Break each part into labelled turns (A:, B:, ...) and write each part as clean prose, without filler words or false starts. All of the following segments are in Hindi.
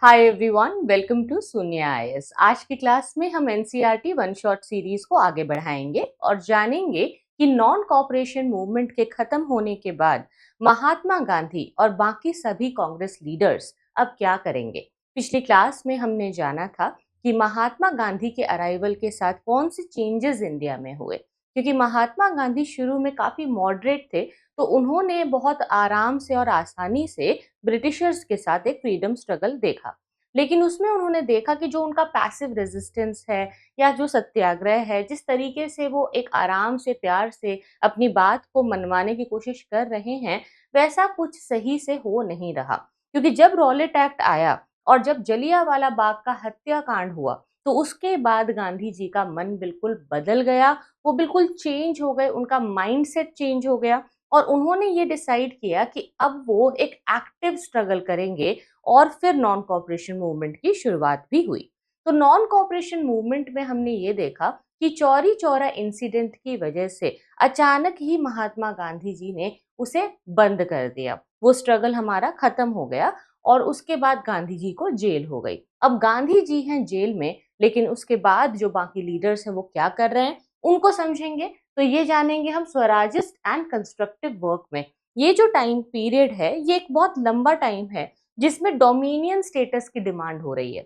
A: हाय एवरीवन, वेलकम टू शून्य आईएएस। आज की क्लास में हम एनसीईआरटी वन शॉट सीरीज को आगे बढ़ाएंगे और जानेंगे कि नॉन कॉपरेशन मूवमेंट के खत्म होने के बाद महात्मा गांधी और बाकी सभी कांग्रेस लीडर्स अब क्या करेंगे। पिछली क्लास में हमने जाना था कि महात्मा गांधी के अराइवल के साथ कौन से चेंजेस इंडिया में हुए, क्योंकि महात्मा गांधी शुरू में काफी मॉडरेट थे, तो उन्होंने बहुत आराम से और आसानी से ब्रिटिशर्स के साथ एक फ्रीडम स्ट्रगल देखा। लेकिन उसमें उन्होंने देखा कि जो उनका पैसिव रेजिस्टेंस है या जो सत्याग्रह है, जिस तरीके से वो एक आराम से प्यार से अपनी बात को मनवाने की कोशिश कर रहे हैं, वैसा कुछ सही से हो नहीं रहा। क्योंकि जब रॉलेट एक्ट आया और जब जलियांवाला बाग का हत्याकांड हुआ, तो उसके बाद गांधी जी का मन बिल्कुल बदल गया। वो बिल्कुल चेंज हो गए, उनका माइंडसेट चेंज हो गया और उन्होंने ये डिसाइड किया कि अब वो एक एक्टिव स्ट्रगल करेंगे और फिर नॉन कॉपरेशन मूवमेंट की शुरुआत भी हुई। तो नॉन कॉपरेशन मूवमेंट में हमने ये देखा कि चौरी चौरा इंसिडेंट की वजह से अचानक ही महात्मा गांधी जी ने उसे बंद कर दिया। वो स्ट्रगल हमारा खत्म हो गया और उसके बाद गांधी जी को जेल हो गई। अब गांधी जी हैं जेल में, लेकिन उसके बाद जो बाकी लीडर्स हैं वो क्या कर रहे हैं उनको समझेंगे। तो ये जानेंगे हम स्वराजिस्ट एंड कंस्ट्रक्टिव वर्क में। ये जो टाइम पीरियड है ये एक बहुत लंबा टाइम है जिसमें डोमिनियन स्टेटस की डिमांड हो रही है,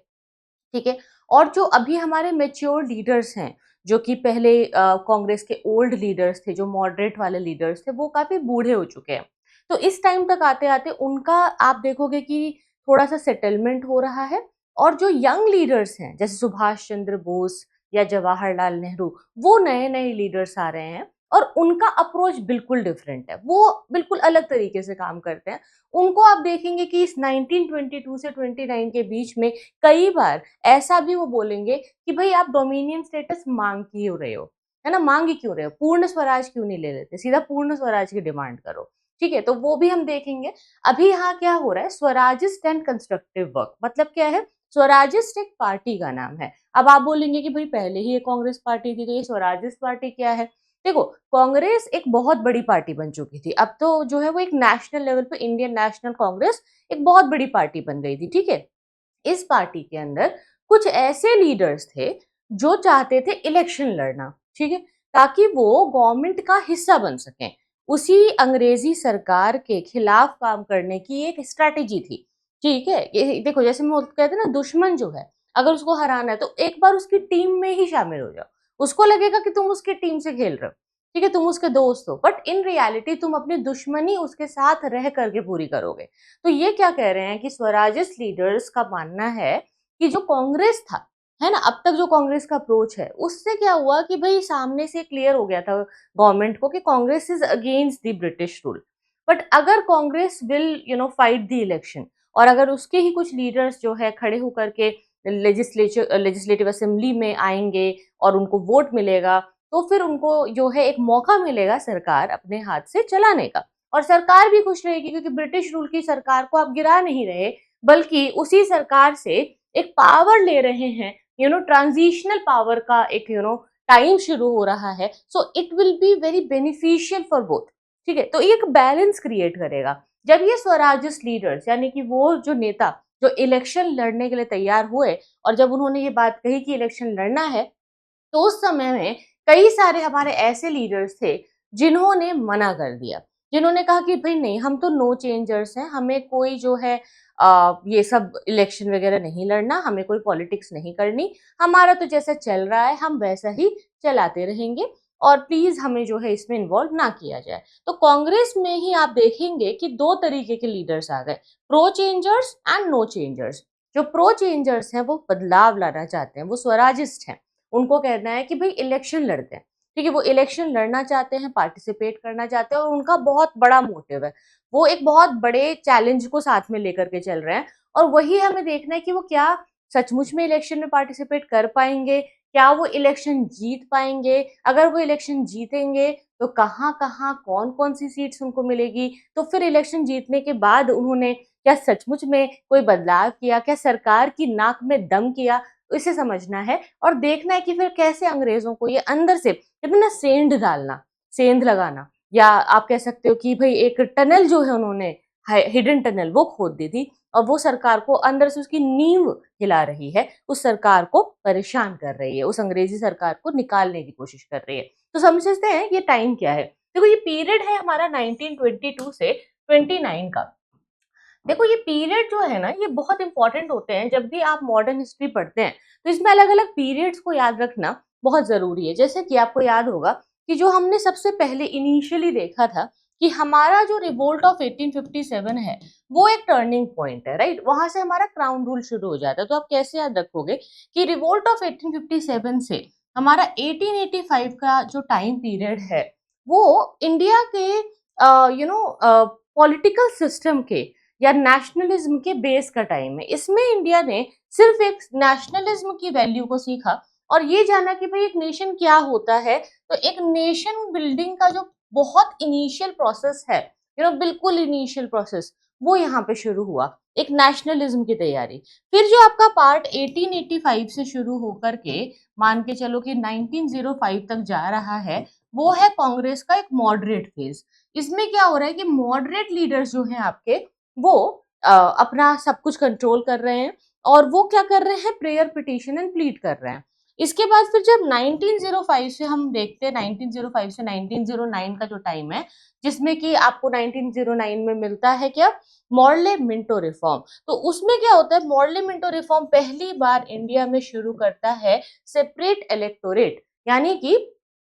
A: ठीक है। और जो अभी हमारे मेच्योर लीडर्स हैं, जो कि पहले कांग्रेस के ओल्ड लीडर्स थे, जो मॉडरेट वाले लीडर्स थे, वो काफी बूढ़े हो चुके हैं। तो इस टाइम तक आते आते उनका आप देखोगे कि थोड़ा सा सेटलमेंट हो रहा है। और जो यंग लीडर्स हैं जैसे सुभाष चंद्र बोस या जवाहरलाल नेहरू, वो नए नए लीडर्स आ रहे हैं और उनका अप्रोच बिल्कुल डिफरेंट है। वो बिल्कुल अलग तरीके से काम करते हैं। उनको आप देखेंगे कि इस 1922 से 29 के बीच में कई बार ऐसा भी वो बोलेंगे कि भाई आप डोमिनियन स्टेटस मांग क्यों रहे हो, है ना, मांग ही क्यों रहे हो, पूर्ण स्वराज क्यों नहीं ले लेते, सीधा पूर्ण स्वराज की डिमांड करो। ठीक है, तो वो भी हम देखेंगे। अभी यहाँ क्या हो रहा है, स्वराजिस्ट एंड कंस्ट्रक्टिव वर्क मतलब क्या है। स्वराजिस्ट एक पार्टी का नाम है। अब आप बोलेंगे कि भाई पहले ही ये कांग्रेस पार्टी थी, तो ये स्वराजिस्ट पार्टी क्या है। देखो, कांग्रेस एक बहुत बड़ी पार्टी बन चुकी थी। अब तो जो है वो एक नेशनल लेवल पे इंडियन नेशनल कांग्रेस एक बहुत बड़ी पार्टी बन गई थी, ठीक है। इस पार्टी के अंदर कुछ ऐसे लीडर्स थे जो चाहते थे इलेक्शन लड़ना, ठीक है, ताकि वो गवर्नमेंट का हिस्सा बन सकें। उसी अंग्रेजी सरकार के खिलाफ काम करने की एक स्ट्रैटेजी थी, ठीक है। ये देखो, जैसे हम कहते हैं ना, दुश्मन जो है अगर उसको हराना है तो एक बार उसकी टीम में ही शामिल हो जाओ। उसको लगेगा कि तुम उसकी टीम से खेल रहे हो, ठीक है, तुम उसके दोस्त हो, बट इन रियलिटी तुम अपनी दुश्मनी उसके साथ रह करके पूरी करोगे। तो ये क्या कह रहे हैं कि स्वराजिस्ट लीडर्स का मानना है कि जो कांग्रेस था, है ना, अब तक जो कांग्रेस का अप्रोच है, उससे क्या हुआ कि भाई सामने से क्लियर हो गया था गवर्नमेंट को कि Congress is against the British rule. But अगर Congress will fight the election और अगर उसके ही कुछ लीडर्स जो है खड़े होकर के लेजिस्लेटिव असेंबली में आएंगे और उनको वोट मिलेगा, तो फिर उनको जो है एक मौका मिलेगा सरकार अपने हाथ से चलाने का। और सरकार भी खुश रहेगी क्योंकि ब्रिटिश रूल की सरकार को आप गिरा नहीं रहे, बल्कि उसी सरकार से एक पावर ले रहे हैं। ट्रांजिशनल पावर का एक टाइम शुरू हो रहा है। So it will be very beneficial for both, ठीक है। तो ये एक बैलेंस क्रिएट करेगा। जब ये स्वराजिस्ट लीडर्स यानी कि वो जो नेता जो इलेक्शन लड़ने के लिए तैयार हुए और जब उन्होंने ये बात कही कि इलेक्शन लड़ना है, तो उस समय में कई सारे हमारे ऐसे लीडर्स थे जिन्होंने मना कर दिया, जिन्होंने कहा कि भाई नहीं, हम तो नो चेंजर्स हैं, हमें कोई जो है ये सब इलेक्शन वगैरह नहीं लड़ना, हमें कोई पॉलिटिक्स नहीं करनी, हमारा तो जैसा चल रहा है हम वैसा ही चलाते रहेंगे और प्लीज हमें जो है इसमें इन्वॉल्व ना किया जाए। तो कांग्रेस में ही आप देखेंगे कि दो तरीके के लीडर्स आ गए, pro changers and no changers. जो प्रो चेंजर्स हैं वो बदलाव लाना चाहते हैं, वो स्वराजिस्ट हैं। उनको कहना है कि भाई इलेक्शन लड़ते हैं, ठीक है, वो इलेक्शन लड़ना चाहते हैं, पार्टिसिपेट करना चाहते हैं और उनका बहुत बड़ा मोटिव है। वो एक बहुत बड़े चैलेंज को साथ में लेकर के चल रहे हैं और वही हमें देखना है कि वो क्या सचमुच में इलेक्शन में पार्टिसिपेट कर पाएंगे, क्या वो इलेक्शन जीत पाएंगे। अगर वो इलेक्शन जीतेंगे तो कहाँ कहाँ कौन कौन सी सीट्स उनको मिलेगी। तो फिर इलेक्शन जीतने के बाद उन्होंने क्या सचमुच में कोई बदलाव किया, क्या सरकार की नाक में दम किया, इसे समझना है। और देखना है कि फिर कैसे अंग्रेजों को ये अंदर से कहते ना सेंध डालना, सेंध लगाना, या आप कह सकते हो कि भाई एक टनल जो है उन्होंने हिडन टनल वो खोद दी थी और वो सरकार को अंदर से उसकी नींव हिला रही है, उस सरकार को परेशान कर रही है, उस अंग्रेजी सरकार को निकालने की कोशिश कर रही है। तो समझते हैं ये टाइम क्या है। देखो ये पीरियड है हमारा 1922 से 29 का। देखो ये पीरियड जो है ना ये बहुत इंपॉर्टेंट होते हैं। जब भी आप मॉडर्न हिस्ट्री पढ़ते हैं तो इसमें अलग अलग पीरियड्स को याद रखना बहुत जरूरी है। जैसे कि आपको याद होगा कि जो हमने सबसे पहले इनिशियली देखा था कि हमारा जो रिवोल्ट ऑफ 1857 है वो एक टर्निंग पॉइंट है, राइट। वहां से हमारा क्राउन रूल शुरू हो जाता है। तो आप कैसे याद रखोगे कि रिवोल्ट ऑफ 1857 से हमारा 1885 का जो टाइम पीरियड है वो इंडिया के पॉलिटिकल सिस्टम के या नेशनलिज्म के बेस का टाइम है। इसमें इंडिया ने सिर्फ एक नेशनलिज्म की वैल्यू को सीखा और ये जाना कि भाई एक नेशन क्या होता है। तो एक नेशन बिल्डिंग का जो बहुत इनिशियल प्रोसेस है, बिल्कुल इनिशियल प्रोसेस, वो यहाँ पे शुरू हुआ, एक नेशनलिज्म की तैयारी। फिर जो आपका पार्ट 1885 से शुरू होकर के मान के चलो कि 1905 तक जा रहा है, वो है कांग्रेस का एक मॉडरेट फेज। इसमें क्या हो रहा है कि मॉडरेट लीडर्स जो हैं आपके वो अपना सब कुछ कंट्रोल कर रहे हैं और वो क्या कर रहे हैं, प्रेयर पिटीशन एंड प्लीड कर रहे हैं। इसके बाद फिर जब 1905 से हम देखते हैं 1905 से 1909 का जो टाइम है जिसमें कि आपको 1909 में मिलता है क्या, मॉर्ले मिंटो रिफॉर्म। तो उसमें क्या होता है, मॉर्ले मिंटो रिफॉर्म पहली बार इंडिया में शुरू करता है सेपरेट इलेक्टोरेट, यानी कि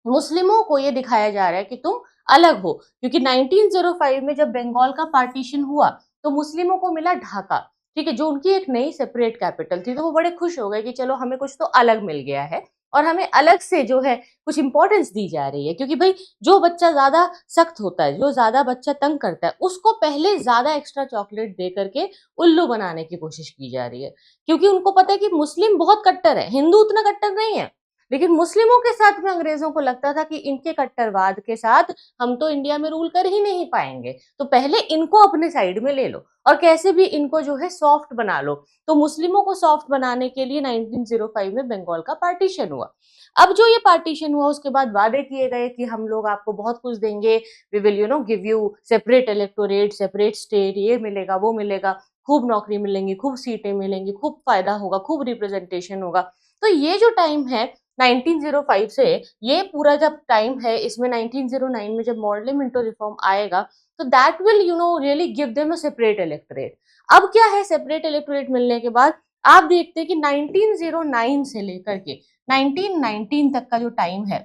A: मुस्लिमों को ये दिखाया जा रहा है कि तुम अलग हो। क्योंकि 1905 में जब बंगाल का पार्टीशन हुआ तो मुस्लिमों को मिला ढाका, ठीक है, जो उनकी एक नई सेपरेट कैपिटल थी। तो वो बड़े खुश हो गए कि चलो हमें कुछ तो अलग मिल गया है और हमें अलग से जो है कुछ इंपॉर्टेंस दी जा रही है। क्योंकि भाई जो बच्चा ज्यादा सख्त होता है, जो ज्यादा बच्चा तंग करता है, उसको पहले ज्यादा एक्स्ट्रा चॉकलेट दे करके उल्लू बनाने की कोशिश की जा रही है। क्योंकि उनको पता है कि मुस्लिम बहुत कट्टर है, हिंदू उतना कट्टर नहीं है। लेकिन मुस्लिमों के साथ में अंग्रेजों को लगता था कि इनके कट्टरवाद के साथ हम तो इंडिया में रूल कर ही नहीं पाएंगे, तो पहले इनको अपने साइड में ले लो और कैसे भी इनको जो है सॉफ्ट बना लो। तो मुस्लिमों को सॉफ्ट बनाने के लिए 1905 में बंगाल का पार्टीशन हुआ। अब जो ये पार्टीशन हुआ उसके बाद वादे किए गए कि हम लोग आपको बहुत कुछ देंगे, we will give you separate electorate, separate state, ये मिलेगा वो मिलेगा, खूब नौकरी मिलेंगी, खूब सीटें मिलेंगी, खूब फायदा होगा, खूब रिप्रेजेंटेशन होगा। तो ये जो टाइम है 1905 से, ये पूरा जब टाइम है, इसमें 1909 में जब मॉडल मिंटो रिफॉर्म आएगा तो that will really give them a separate electorate. अब क्या है, सेपरेट इलेक्टोरेट मिलने के बाद आप देखते हैं कि 1909 से लेकर के 1919 तक का जो टाइम है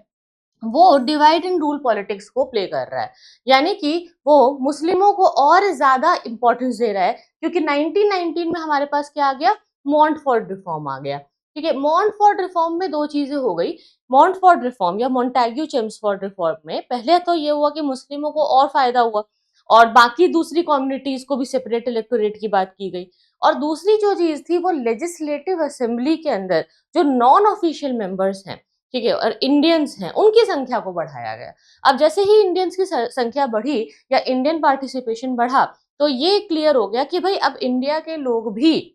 A: वो डिवाइड एंड रूल पॉलिटिक्स को प्ले कर रहा है। यानी कि वो मुस्लिमों को और ज्यादा इंपॉर्टेंस दे रहा है। क्योंकि 1919 में हमारे पास क्या आ गया, मॉन्टफोर्ट रिफॉर्म आ गया। ठीक है, मॉन्टफोर्ट रिफॉर्म में दो चीजें हो गई। मॉन्टफोर्ट रिफॉर्म या मॉन्टेग्यू चेम्सफोर्ड रिफॉर्म में पहले तो ये हुआ कि मुस्लिमों को और फायदा हुआ और बाकी दूसरी कम्युनिटीज को भी सेपरेट इलेक्टोरेट की बात की गई। और दूसरी जो चीज थी वो लेजिस्लेटिव असेंबली के अंदर जो नॉन ऑफिशियल मेंबर्स हैं, ठीक है, और इंडियंस हैं, उनकी संख्या को बढ़ाया गया। अब जैसे ही इंडियंस की संख्या बढ़ी या इंडियन पार्टिसिपेशन बढ़ा तो ये क्लियर हो गया कि भाई अब इंडिया के लोग भी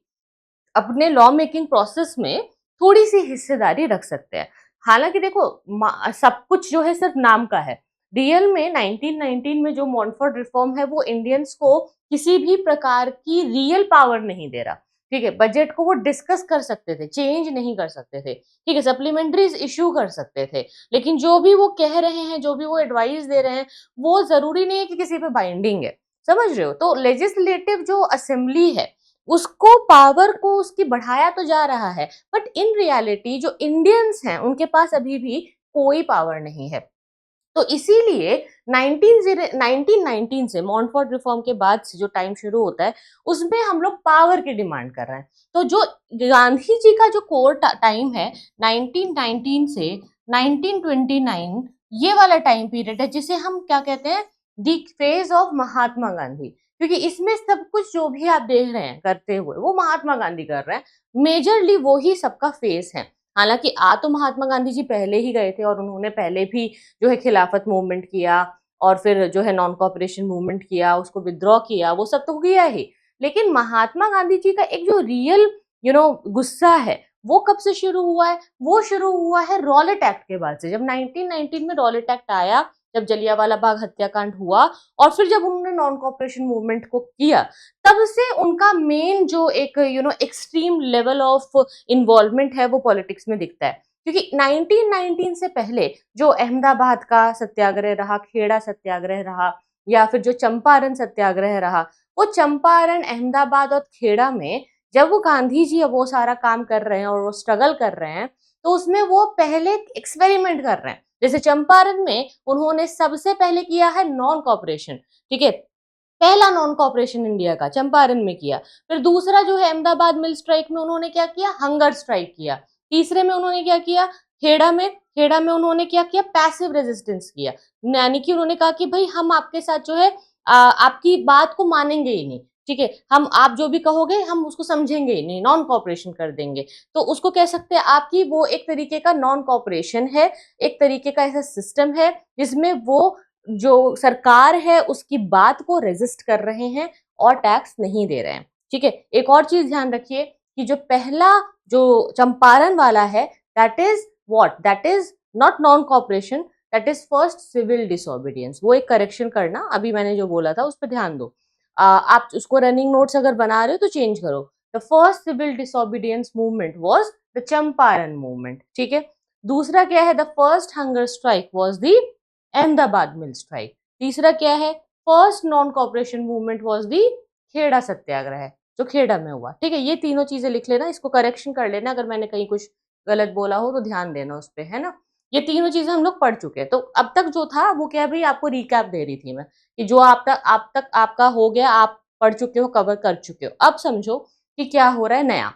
A: अपने लॉ मेकिंग प्रोसेस में थोड़ी सी हिस्सेदारी रख सकते हैं। हालांकि देखो सब कुछ जो है सिर्फ नाम का है। रियल में 1919 में जो मॉन्टफोर्ट रिफॉर्म है वो इंडियंस को किसी भी प्रकार की रियल पावर नहीं दे रहा। ठीक है, बजट को वो डिस्कस कर सकते थे, चेंज नहीं कर सकते थे, ठीक है, सप्लीमेंट्रीज इश्यू कर सकते थे, लेकिन जो भी वो कह रहे हैं, जो भी वो एडवाइस दे रहे हैं, वो जरूरी नहीं है कि किसी पे बाइंडिंग है। समझ रहे हो? तो लेजिस्लेटिव जो असेंबली है उसको पावर को उसकी बढ़ाया तो जा रहा है, बट इन रियलिटी जो इंडियंस हैं उनके पास अभी भी कोई पावर नहीं है। तो इसीलिए 1919 से मॉन्टफोर्ट रिफॉर्म के बाद से जो टाइम शुरू होता है उसमें हम लोग पावर की डिमांड कर रहे हैं। तो जो गांधी जी का जो कोर टाइम है 1919 से 1929, ये वाला टाइम पीरियड है जिसे हम क्या कहते हैं, the phase of Mahatma Gandhi. क्योंकि इसमें सब कुछ जो भी आप देख रहे हैं करते हुए वो महात्मा गांधी कर रहे हैं, मेजरली वो ही सबका फेस है। हालांकि आ तो महात्मा गांधी जी पहले ही गए थे और उन्होंने पहले भी जो है खिलाफत मूवमेंट किया और फिर जो है नॉन कॉपरेशन मूवमेंट किया, उसको विद्रॉ किया, वो सब तो किया ही। लेकिन महात्मा गांधी जी का एक जो रियल गुस्सा है वो कब से शुरू हुआ है, वो शुरू हुआ है रॉलेट एक्ट के बाद से। जब 1919 में रॉलेट एक्ट आया जब जलियांवाला बाग हत्याकांड हुआ, और फिर जब उन्होंने नॉन कॉपरेशन मूवमेंट को किया, तब से उनका मेन जो एक एक्सट्रीम लेवल ऑफ इन्वॉल्वमेंट है वो पॉलिटिक्स में दिखता है। क्योंकि 1919 से पहले जो अहमदाबाद का सत्याग्रह रहा, खेड़ा सत्याग्रह रहा, या फिर जो चंपारण सत्याग्रह रहा, वो चंपारण, अहमदाबाद और खेड़ा में जब वो गांधी जी अब वो सारा काम कर रहे हैं और वो स्ट्रगल कर रहे हैं, तो उसमें वो पहले एक्सपेरिमेंट कर रहे हैं। जैसे चंपारण में उन्होंने सबसे पहले किया है नॉन कॉपरेशन, ठीक है, पहला नॉन कॉपरेशन इंडिया का चंपारण में किया। फिर दूसरा जो है अहमदाबाद मिल स्ट्राइक में उन्होंने क्या किया, हंगर स्ट्राइक किया। तीसरे में उन्होंने क्या किया, खेड़ा में उन्होंने क्या किया, पैसिव रेजिस्टेंस किया। यानी कि उन्होंने कहा कि भाई हम आपके साथ जो है आपकी बात को मानेंगे ही नहीं, ठीक है, हम आप जो भी कहोगे हम उसको समझेंगे ही नहीं, नॉन कॉपरेशन कर देंगे। तो उसको कह सकते हैं आपकी वो एक तरीके का नॉन कॉपरेशन है, एक तरीके का ऐसा सिस्टम है जिसमें वो जो सरकार है उसकी बात को रेजिस्ट कर रहे हैं और टैक्स नहीं दे रहे हैं, ठीक है। एक और चीज ध्यान रखिए कि जो पहला जो चंपारण वाला है, that is what, that is not non cooperation, that is first civil disobedience. वो एक करेक्शन करना, अभी मैंने जो बोला था उस पर ध्यान दो। आप उसको रनिंग नोट्स अगर बना रहे हो तो चेंज करो। The first civil disobedience movement was the Champaran movement, ठीक है। दूसरा क्या है, the first hunger strike was the Ahmedabad mill strike. तीसरा क्या है, first non cooperation movement was the Kheda satyagraha, जो खेड़ा में हुआ, ठीक है। ये तीनों चीजें लिख लेना, इसको करेक्शन कर लेना, अगर मैंने कहीं कुछ गलत बोला हो तो ध्यान देना उस पे, है ना। ये तीनों चीजें हम लोग पढ़ चुके हैं। तो अब तक जो था वो क्या, भाई आपको रिकैप दे रही थी मैं कि जो आप तक आपका हो गया, आप पढ़ चुके हो, कवर कर चुके हो। अब समझो कि क्या हो रहा है नया।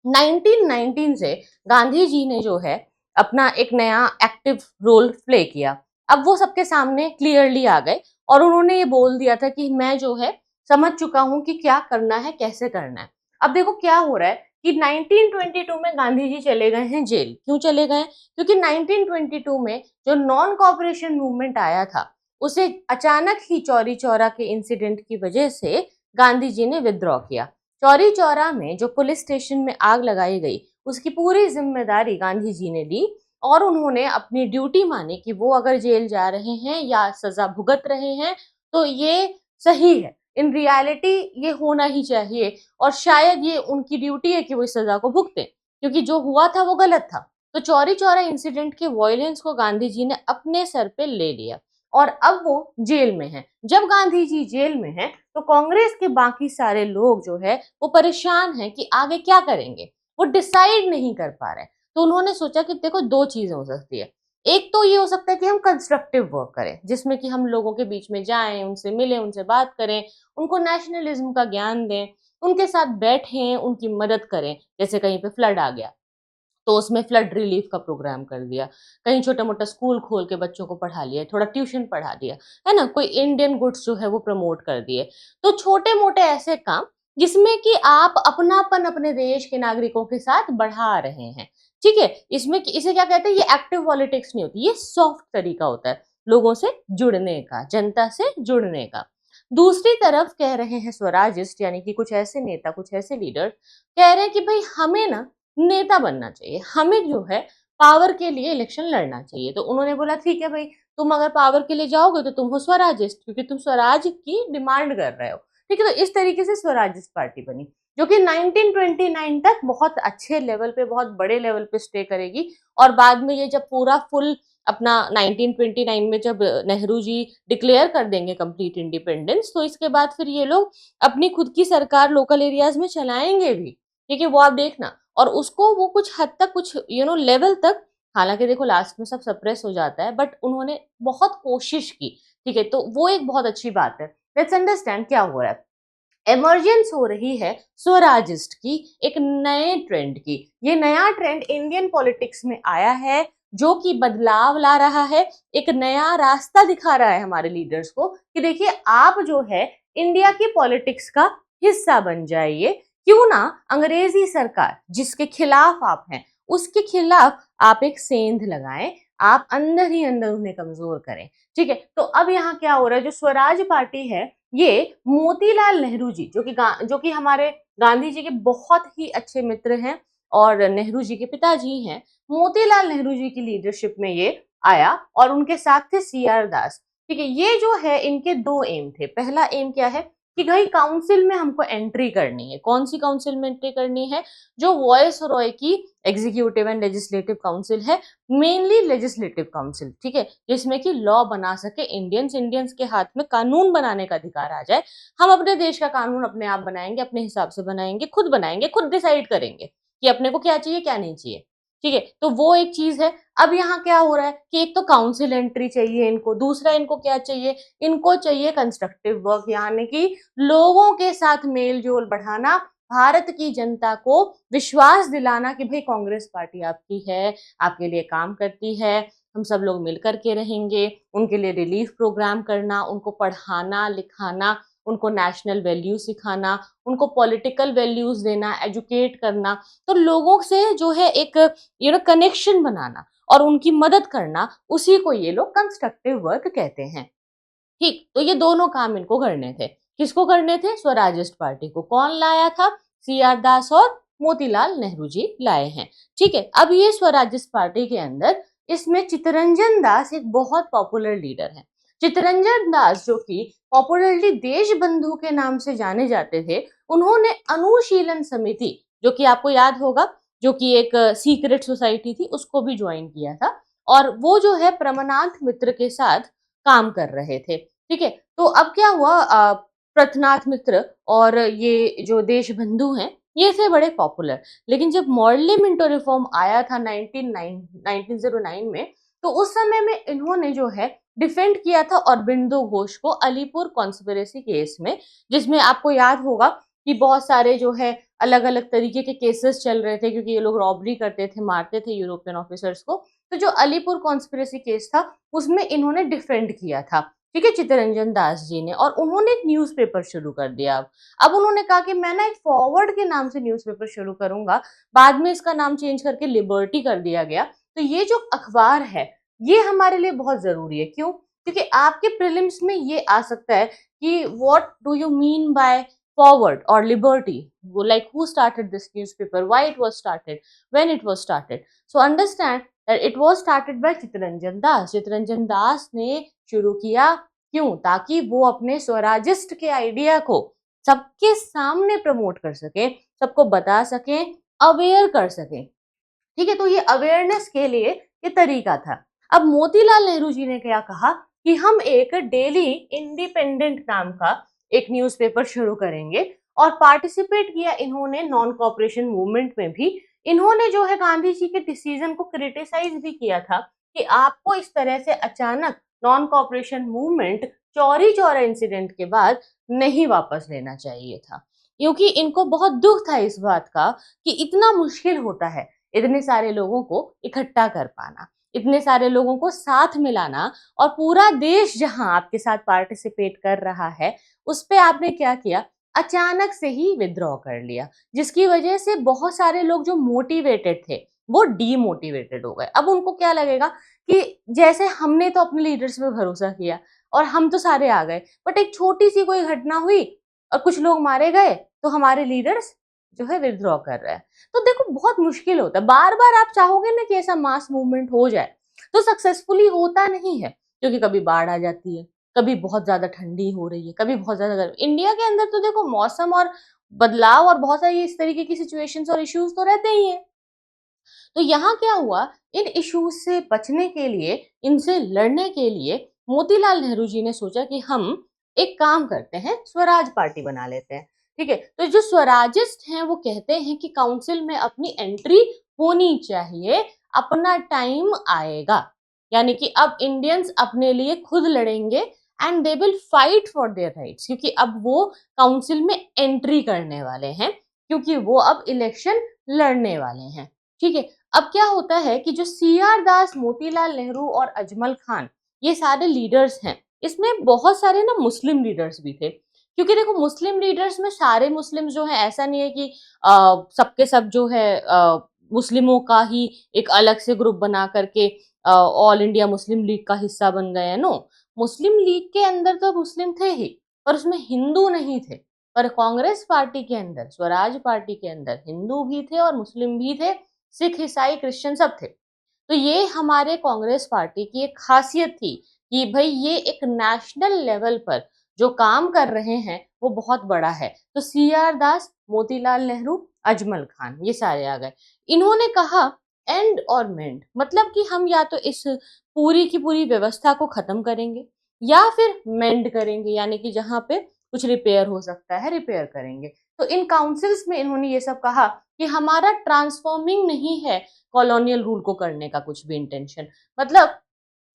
A: 1919 से गांधी जी ने जो है अपना एक नया एक्टिव रोल प्ले किया। अब वो सबके सामने क्लियरली आ गए और उन्होंने ये बोल दिया था कि मैं जो है समझ चुका हूं कि क्या करना है, कैसे करना है। अब देखो क्या हो रहा है कि 1922 में गांधी जी चले गए हैं जेल। क्यों चले गए? क्योंकि 1922 में जो नॉन कॉपरेशन मूवमेंट आया था, उसे अचानक ही चौरी चौरा के इंसिडेंट की वजह से गांधी जी ने विद्रॉ किया। चौरी चौरा में जो पुलिस स्टेशन में आग लगाई गई, उसकी पूरी जिम्मेदारी गांधी जी ने ली और उन्होंने अपनी ड्यूटी मानी कि वो अगर जेल जा रहे हैं या सजा भुगत रहे हैं तो ये सही है, इन रियलिटी ये होना ही चाहिए, और शायद ये उनकी ड्यूटी है कि वो इस सजा को भुगते, क्योंकि जो हुआ था वो गलत था। तो चौरी चौरा इंसिडेंट के वॉयलेंस को गांधी जी ने अपने सर पे ले लिया और अब वो जेल में है। जब गांधी जी जेल में हैं तो कांग्रेस के बाकी सारे लोग जो है वो परेशान हैं कि आगे क्या करेंगे, वो डिसाइड नहीं कर पा रहे। तो उन्होंने सोचा कि देखो दो चीजें हो सकती है। एक तो ये हो सकता है कि हम कंस्ट्रक्टिव वर्क करें, जिसमें कि हम लोगों के बीच में जाएं, उनसे मिलें, उनसे बात करें, उनको नेशनलिज्म का ज्ञान दें, उनके साथ बैठें, उनकी मदद करें। जैसे कहीं पे फ्लड आ गया तो उसमें फ्लड रिलीफ का प्रोग्राम कर दिया, कहीं छोटा मोटा स्कूल खोल के बच्चों को पढ़ा लिया, थोड़ा ट्यूशन पढ़ा दिया, है ना, कोई इंडियन गुड्स जो है वो प्रमोट कर दिए। तो छोटे मोटे ऐसे काम जिसमें कि आप अपनापन अपने देश के नागरिकों के साथ बढ़ा रहे हैं, ठीक है। इसमें इसे क्या कहते हैं, ये एक्टिव पॉलिटिक्स नहीं होती, ये सॉफ्ट तरीका होता है लोगों से जुड़ने का, जनता से जुड़ने का। दूसरी तरफ कह रहे हैं स्वराजिस्ट, यानी कि कुछ ऐसे नेता, कुछ ऐसे लीडर कह रहे हैं कि भाई हमें ना नेता बनना चाहिए, हमें जो है पावर के लिए इलेक्शन लड़ना चाहिए। तो उन्होंने बोला ठीक है भाई, तुम अगर पावर के लिए जाओगे तो तुम हो स्वराजिस्ट, क्योंकि तुम स्वराज की डिमांड कर रहे हो, ठीक है। तो इस तरीके से स्वराजिस्ट पार्टी बनी, जो कि 1929 तक बहुत अच्छे लेवल पे, बहुत बड़े लेवल पे स्टे करेगी। और बाद में ये जब पूरा फुल अपना 1929 में जब नेहरू जी डिक्लेयर कर देंगे कंप्लीट इंडिपेंडेंस, तो इसके बाद फिर ये लोग अपनी खुद की सरकार लोकल एरियाज में चलाएंगे भी, ठीक है, वो आप देखना। और उसको वो कुछ हद तक, कुछ लेवल तक, हालांकि देखो लास्ट में सब सप्रेस हो जाता है, बट उन्होंने बहुत कोशिश की, ठीक है। तो वो एक बहुत अच्छी बात है। लेट्स अंडरस्टैंड क्या हो रहा है। इमर्जेंस हो रही है स्वराजिस्ट की, एक नए ट्रेंड की। ये नया ट्रेंड इंडियन पॉलिटिक्स में आया है, जो कि बदलाव ला रहा है, एक नया रास्ता दिखा रहा है हमारे लीडर्स को कि देखिए आप जो है इंडिया की पॉलिटिक्स का हिस्सा बन जाइए। क्यों ना अंग्रेजी सरकार जिसके खिलाफ आप हैं, उसके खिलाफ आप एक सेंध लगाएं, आप अंदर ही अंदर उन्हें कमजोर करें, ठीक है। तो अब यहाँ क्या हो रहा है, जो स्वराज पार्टी है, ये मोतीलाल नेहरू जी, जो कि हमारे गांधी जी के बहुत ही अच्छे मित्र हैं और नेहरू जी के पिताजी हैं, मोतीलाल नेहरू जी की लीडरशिप में ये आया और उनके साथ थे सीआर दास। ठीक है, ये जो है इनके दो एम थे। पहला एम क्या है कि भाई काउंसिल में हमको एंट्री करनी है। कौन सी काउंसिल में एंट्री करनी है? जो वॉइस रॉय की एग्जीक्यूटिव एंड लेजिस्लेटिव काउंसिल है, मेनली लेजिस्लेटिव काउंसिल, ठीक है, जिसमें कि लॉ बना सके इंडियंस, इंडियंस के हाथ में कानून बनाने का अधिकार आ जाए। हम अपने देश का कानून अपने आप बनाएंगे, अपने हिसाब से बनाएंगे, खुद डिसाइड करेंगे कि अपने को क्या चाहिए क्या नहीं चाहिए। ठीक है, तो वो एक चीज है। अब यहाँ क्या हो रहा है कि एक तो काउंसिल एंट्री चाहिए इनको, दूसरा इनको क्या चाहिए, इनको चाहिए कंस्ट्रक्टिव वर्क, यानी कि लोगों के साथ मेल जोल बढ़ाना, भारत की जनता को विश्वास दिलाना कि भाई कांग्रेस पार्टी आपकी है, आपके लिए काम करती है, हम सब लोग मिलकर के रहेंगे। उनके लिए रिलीफ प्रोग्राम करना, उनको पढ़ाना लिखाना, उनको नेशनल वैल्यू सिखाना, उनको पॉलिटिकल वैल्यूज देना, एजुकेट करना, तो लोगों से जो है एक कनेक्शन बनाना और उनकी मदद करना, उसी को ये लोग कंस्ट्रक्टिव वर्क कहते हैं। ठीक, तो ये दोनों काम इनको करने थे। किसको करने थे? स्वराजिस्ट पार्टी को। कौन लाया था? सीआर दास और मोतीलाल नेहरू जी लाए हैं। ठीक है, अब ये स्वराजिस्ट पार्टी के अंदर इसमें चित्तरंजन दास एक बहुत पॉपुलर लीडर है। चित्तरंजन दास जो कि पॉपुलरली देश बंधु के नाम से जाने जाते थे, उन्होंने अनुशीलन समिति, जो कि आपको याद होगा, जो कि एक सीक्रेट सोसाइटी थी, उसको भी ज्वाइन किया था और वो जो है प्रमनाथ मित्र के साथ काम कर रहे थे। ठीक है, तो अब क्या हुआ, प्रथनाथ मित्र और ये जो देशबंधु हैं, ये थे बड़े पॉपुलर। लेकिन जब मॉडली मिंटो रिफॉर्म आया था 1909 में, तो उस समय में इन्होंने जो है डिफेंड किया था अरबिंदो घोष को अलीपुर कॉन्स्पिरेसी केस में, जिसमें आपको याद होगा कि बहुत सारे जो है अलग अलग तरीके के केसेस चल रहे थे, क्योंकि ये लोग रॉबरी करते थे, मारते थे यूरोपियन ऑफिसर्स को। तो जो अलीपुर कॉन्स्पिरेसी केस था, उसमें इन्होंने डिफेंड किया था, ठीक है, चित्तरंजन दास जी ने। और उन्होंने एक न्यूज़पेपर शुरू कर दिया। अब उन्होंने कहा कि मैं ना एक फॉरवर्ड के नाम से न्यूज़पेपर शुरू करूंगा। बाद में इसका नाम चेंज करके लिबर्टी कर दिया गया। तो ये जो अखबार है, ये हमारे लिए बहुत जरूरी है। क्यों? क्योंकि आपके प्रीलिम्स में ये आ सकता है कि what do you mean by forward और liberty, like who started this newspaper, why it was started, when it was started. So understand that it was started by Chittaranjan Das. Chittaranjan Das ने शुरू किया। क्यों? ताकि वो अपने स्वराजिस्ट के आइडिया को सबके सामने प्रमोट कर सके, सबको बता सके, अवेयर कर सके। ठीक है, तो ये अवेयरनेस के लिए ये तरीका था। अब मोतीलाल नेहरू जी ने क्या कहा कि हम एक डेली इंडिपेंडेंट नाम का एक न्यूज़पेपर शुरू करेंगे, और पार्टिसिपेट किया इन्होंने नॉन कॉपरेशन मूवमेंट में भी। इन्होंने जो है गांधी जी के डिसीजन को क्रिटिसाइज भी किया था कि आपको इस तरह से अचानक non cooperation movement Chauri Chaura incident के बाद नहीं वापस लेना चाहिए था, क्योंकि इनको बहुत दुख था इस बात का कि इतना मुश्किल होता है इतने सारे लोगों को इकट्ठा कर पाना, इतने सारे लोगों को साथ मिलाना, और पूरा देश जहां आपके साथ पार्टिसिपेट कर रहा है, उस पे आपने क्या किया, अचानक से ही विद्रॉ कर लिया, जिसकी वजह से बहुत सारे लोग जो मोटिवेटेड थे वो डीमोटिवेटेड हो गए। अब उनको क्या लगेगा कि जैसे हमने तो अपने लीडर्स पे भरोसा किया और हम तो सारे आ गए, बट एक छोटी सी कोई घटना हुई और कुछ लोग मारे गए, तो हमारे लीडर्स जो है विथड्रॉ कर रहा है। तो देखो बहुत मुश्किल होता है, बार बार आप चाहोगे ना कि ऐसा मास मूवमेंट हो जाए, तो सक्सेसफुली होता नहीं है, क्योंकि कभी बाढ़ आ जाती है, कभी बहुत ज्यादा ठंडी हो रही है, कभी बहुत ज्यादा गर्मी। इंडिया के अंदर तो देखो मौसम और बदलाव और बहुत सारी इस तरीके की सिचुएशंस और इश्यूज तो रहते ही हैं। तो यहाँ क्या हुआ, इन इश्यूज से बचने के लिए, इनसे लड़ने के लिए मोतीलाल नेहरू जी ने सोचा कि हम एक काम करते हैं, स्वराज पार्टी बना लेते हैं। ठीक है, तो जो स्वराजिस्ट हैं वो कहते हैं कि काउंसिल में अपनी एंट्री होनी चाहिए, अपना टाइम आएगा, यानी कि अब इंडियंस अपने लिए खुद लड़ेंगे and they will fight for their rights, क्योंकि अब वो काउंसिल में एंट्री करने वाले हैं, क्योंकि वो अब इलेक्शन लड़ने वाले हैं। ठीक है, अब क्या होता है कि जो सीआर दास, मोतीलाल नेहरू और अजमल खान, ये सारे लीडर्स हैं, इसमें बहुत सारे ना मुस्लिम लीडर्स भी थे। क्योंकि देखो मुस्लिम लीडर्स में सारे मुस्लिम जो है, ऐसा नहीं है कि सबके सब जो है मुस्लिमों का ही एक अलग से ग्रुप बना करके ऑल इंडिया मुस्लिम लीग का हिस्सा बन गए हैं। नो, मुस्लिम लीग के अंदर तो मुस्लिम थे ही, पर उसमें हिंदू नहीं थे। पर कांग्रेस पार्टी के अंदर, स्वराज पार्टी के अंदर हिंदू भी थे और मुस्लिम भी थे, सिख, ईसाई, क्रिश्चियन सब थे। तो ये हमारे कांग्रेस पार्टी की एक खासियत थी कि भाई ये एक नेशनल लेवल पर जो काम कर रहे हैं वो बहुत बड़ा है। तो सी आर दास, मोतीलाल नेहरू, अजमल खान, ये सारे आ गए। इन्होंने कहा एंड और मेंड, मतलब कि हम या तो इस पूरी की पूरी व्यवस्था को खत्म करेंगे या फिर मेंड करेंगे, यानी कि जहां पे कुछ रिपेयर हो सकता है रिपेयर करेंगे। तो इन काउंसिल्स में इन्होंने ये सब कहा कि हमारा ट्रांसफॉर्मिंग नहीं है कॉलोनियल रूल को करने का कुछ भी इंटेंशन। मतलब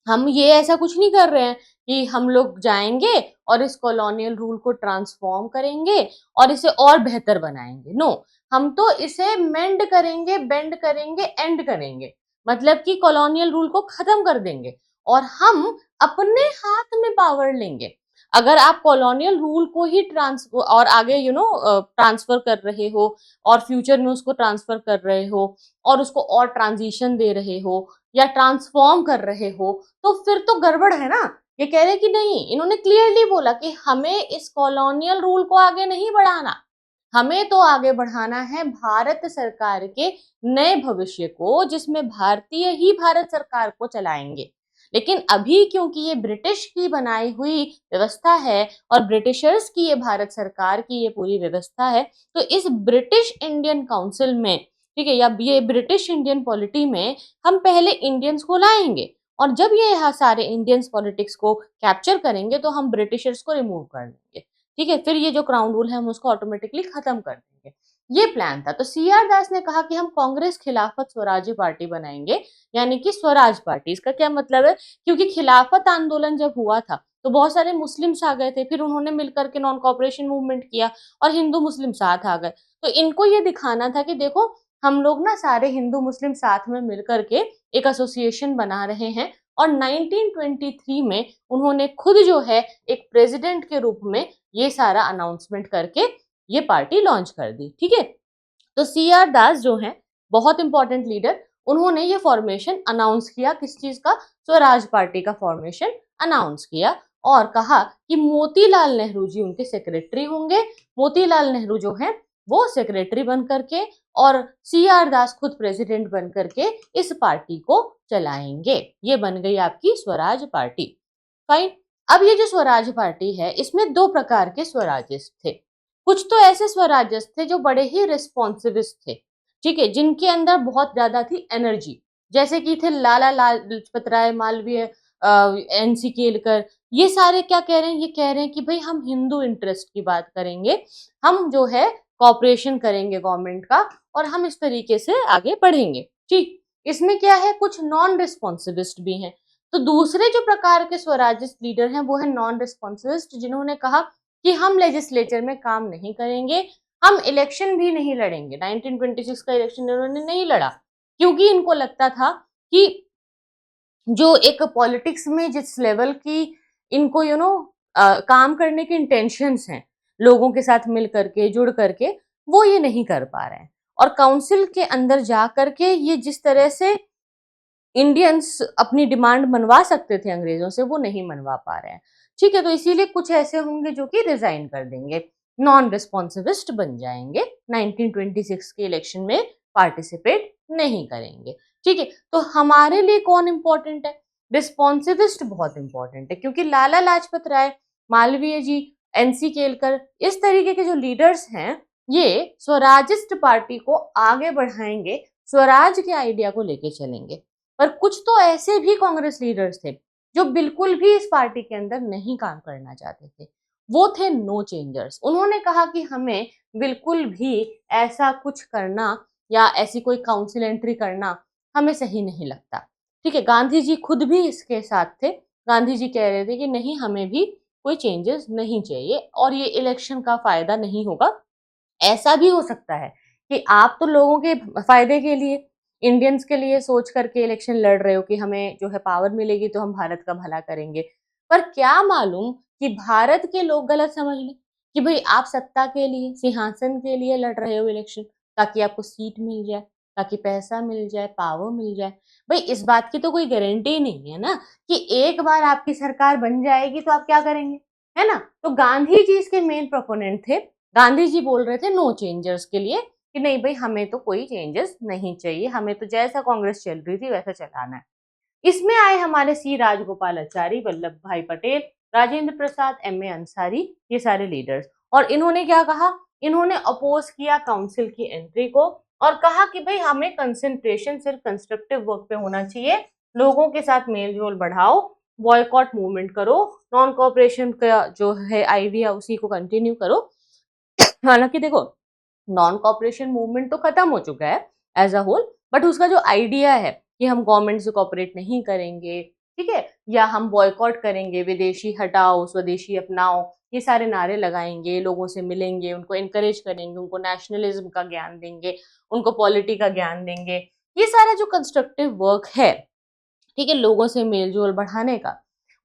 A: हम ये ऐसा कुछ नहीं कर रहे हैं कि हम लोग जाएंगे और इस कॉलोनियल रूल को ट्रांसफॉर्म करेंगे और इसे और बेहतर बनाएंगे। नो, हम तो इसे मेंड करेंगे, बेंड करेंगे, एंड करेंगे। मतलब कि कॉलोनियल रूल को खत्म कर देंगे और हम अपने हाथ में पावर लेंगे। अगर आप कॉलोनियल रूल को ही ट्रांसफर और आगे ट्रांसफर कर रहे हो और फ्यूचर में उसको ट्रांसफर कर रहे हो और उसको और ट्रांजिशन दे रहे हो या ट्रांसफॉर्म कर रहे हो, तो फिर तो गड़बड़ है ना। ये कह रहे कि नहीं, इन्होंने क्लियरली बोला कि हमें इस कॉलोनियल रूल को आगे नहीं बढ़ाना, हमें तो आगे बढ़ाना है भारत सरकार के नए भविष्य को, जिसमें भारतीय ही भारत सरकार को चलाएंगे। लेकिन अभी क्योंकि ये ब्रिटिश की बनाई हुई व्यवस्था है और ब्रिटिशर्स की ये भारत सरकार की ये पूरी व्यवस्था है, तो इस ब्रिटिश इंडियन काउंसिल में, ठीक है, या ये ब्रिटिश इंडियन पॉलिटी में हम पहले इंडियंस को लाएंगे और जब ये यहाँ सारे इंडियंस पॉलिटिक्स को कैप्चर करेंगे तो हम ब्रिटिशर्स को रिमूव कर देंगे। ठीक है, फिर ये जो क्राउन रूल है हम उसको ऑटोमेटिकली खत्म कर देंगे। ये प्लान था। तो सी आर दास ने कहा कि हम कांग्रेस खिलाफत स्वराज्य पार्टी बनाएंगे, यानी कि स्वराज पार्टी। इसका क्या मतलब है? क्योंकि खिलाफत आंदोलन जब हुआ था तो बहुत सारे मुस्लिम्स आ गए थे, फिर उन्होंने मिलकर के नॉन कॉपरेशन मूवमेंट किया और हिंदू मुस्लिम साथ आ गए। तो इनको ये दिखाना था कि देखो, हम लोग ना सारे हिंदू मुस्लिम साथ में मिलकर के एक एसोसिएशन बना रहे हैं। और 1923 में उन्होंने खुद जो है एक प्रेसिडेंट के रूप में ये सारा अनाउंसमेंट करके ये पार्टी लॉन्च कर दी। ठीक है, तो सी आर दास जो है बहुत इंपॉर्टेंट लीडर, उन्होंने ये फॉर्मेशन अनाउंस किया। किस चीज का? स्वराज पार्टी का फॉर्मेशन अनाउंस किया और कहा कि मोतीलाल नेहरू जी उनके सेक्रेटरी होंगे। मोतीलाल नेहरू जो है वो सेक्रेटरी बन करके और सी आर दास खुद प्रेसिडेंट बन करके इस पार्टी को चलाएंगे। ये बन गई आपकी स्वराज पार्टी। फाइन। अब ये जो स्वराज पार्टी है इसमें दो प्रकार के स्वराजिस्ट थे। कुछ तो ऐसे स्वराजिस्ट थे जो बड़े ही रिस्पॉन्सिविस्ट थे, ठीक है, जिनके अंदर बहुत ज्यादा थी एनर्जी, जैसे कि थे लाला लाजपत राय, मालवीय, एनसी केलकर। ये सारे क्या कह रहे हैं? ये कह रहे हैं कि भाई हम हिंदू इंटरेस्ट की बात करेंगे, हम जो है कॉपरेशन करेंगे गवर्नमेंट का और हम इस तरीके से आगे बढ़ेंगे। ठीक, इसमें क्या है, कुछ नॉन रिस्पॉन्सिविस्ट भी हैं। तो दूसरे जो प्रकार के स्वराजिस्ट लीडर हैं वो है नॉन रिस्पॉन्सिविस्ट, जिन्होंने कहा कि हम लेजिस्लेचर में काम नहीं करेंगे, हम इलेक्शन भी नहीं लड़ेंगे। 1926 का इलेक्शन इन्होंने नहीं लड़ा क्योंकि इनको लगता था कि जो एक पॉलिटिक्स में जिस लेवल की इनको काम करने की इंटेंशंस हैं, लोगों के साथ मिल करके जुड़ करके, वो ये नहीं कर पा रहे हैं। और काउंसिल के अंदर जा करके ये जिस तरह से इंडियंस अपनी डिमांड मनवा सकते थे अंग्रेजों से, वो नहीं मनवा पा रहे हैं। ठीक है, तो इसीलिए कुछ ऐसे होंगे जो कि रिजाइन कर देंगे, नॉन रिस्पॉन्सिविस्ट बन जाएंगे, 1926 के इलेक्शन में पार्टिसिपेट नहीं करेंगे। ठीक है, तो हमारे लिए कौन इंपॉर्टेंट है? रिस्पॉन्सिविस्ट बहुत इंपॉर्टेंट है, क्योंकि लाला लाजपत राय, मालवीय जी, एनसी केलकर, इस तरीके के जो लीडर्स हैं, ये स्वराजिस्ट पार्टी को आगे बढ़ाएंगे, स्वराज के आइडिया को लेके चलेंगे। पर कुछ तो ऐसे भी कांग्रेस लीडर्स थे जो बिल्कुल भी इस पार्टी के अंदर नहीं काम करना चाहते थे। वो थे नो चेंजर्स। उन्होंने कहा कि हमें बिल्कुल भी ऐसा कुछ करना या ऐसी कोई काउंसिल एंट्री करना हमें सही नहीं लगता। ठीक है, गांधी जी खुद भी इसके साथ थे। गांधी जी कह रहे थे कि नहीं, हमें भी कोई चेंजेस नहीं चाहिए और ये इलेक्शन का फायदा नहीं होगा। ऐसा भी हो सकता है कि आप तो लोगों के फायदे के लिए, इंडियंस के लिए सोच करके इलेक्शन लड़ रहे हो कि हमें जो है पावर मिलेगी तो हम भारत का भला करेंगे। पर क्या मालूम कि भारत के लोग गलत समझ लें कि भाई आप सत्ता के लिए, सिंहासन के लिए लड़ रहे हो इलेक्शन, ताकि आपको सीट मिल जाए, ताकि पैसा मिल जाए, पावर मिल जाए। भाई इस बात की तो कोई गारंटी नहीं है ना कि एक बार आपकी सरकार बन जाएगी तो आप क्या करेंगे, है ना। तो गांधी जी इसके मेन प्रोपोनेंट थे। गांधी जी बोल रहे थे नो चेंजर्स के लिए कि नहीं भाई हमें तो कोई चेंजेस नहीं चाहिए, हमें तो जैसा कांग्रेस चल रही थी वैसा चलाना है। इसमें आए हमारे सी राजगोपालाचारी, वल्लभ भाई पटेल, राजेंद्र प्रसाद, एम ए अंसारी, ये सारे लीडर्स। और इन्होंने क्या कहा, इन्होंने अपोज किया काउंसिल की एंट्री को और कहा कि भाई हमें कंसंट्रेशन सिर्फ कंस्ट्रक्टिव वर्क पे होना चाहिए, लोगों के साथ मेल जोल बढ़ाओ, बॉयकॉट मूवमेंट करो, नॉन कोऑपरेशन का जो है आइडिया उसी को कंटिन्यू करो। हालांकि देखो नॉन कॉपरेशन मूवमेंट तो खत्म हो चुका है एज अ होल, बट उसका जो आइडिया है कि हम गवर्नमेंट से कॉपरेट नहीं करेंगे, ठीक है, या हम बॉयकॉट करेंगे, विदेशी हटाओ स्वदेशी अपनाओ, ये सारे नारे लगाएंगे, लोगों से मिलेंगे, उनको एनकरेज करेंगे, उनको नेशनलिज्म का ज्ञान देंगे, उनको पॉलिटी का ज्ञान देंगे, ये सारा जो कंस्ट्रक्टिव वर्क है, ठीक है, लोगों से मेलजोल बढ़ाने का,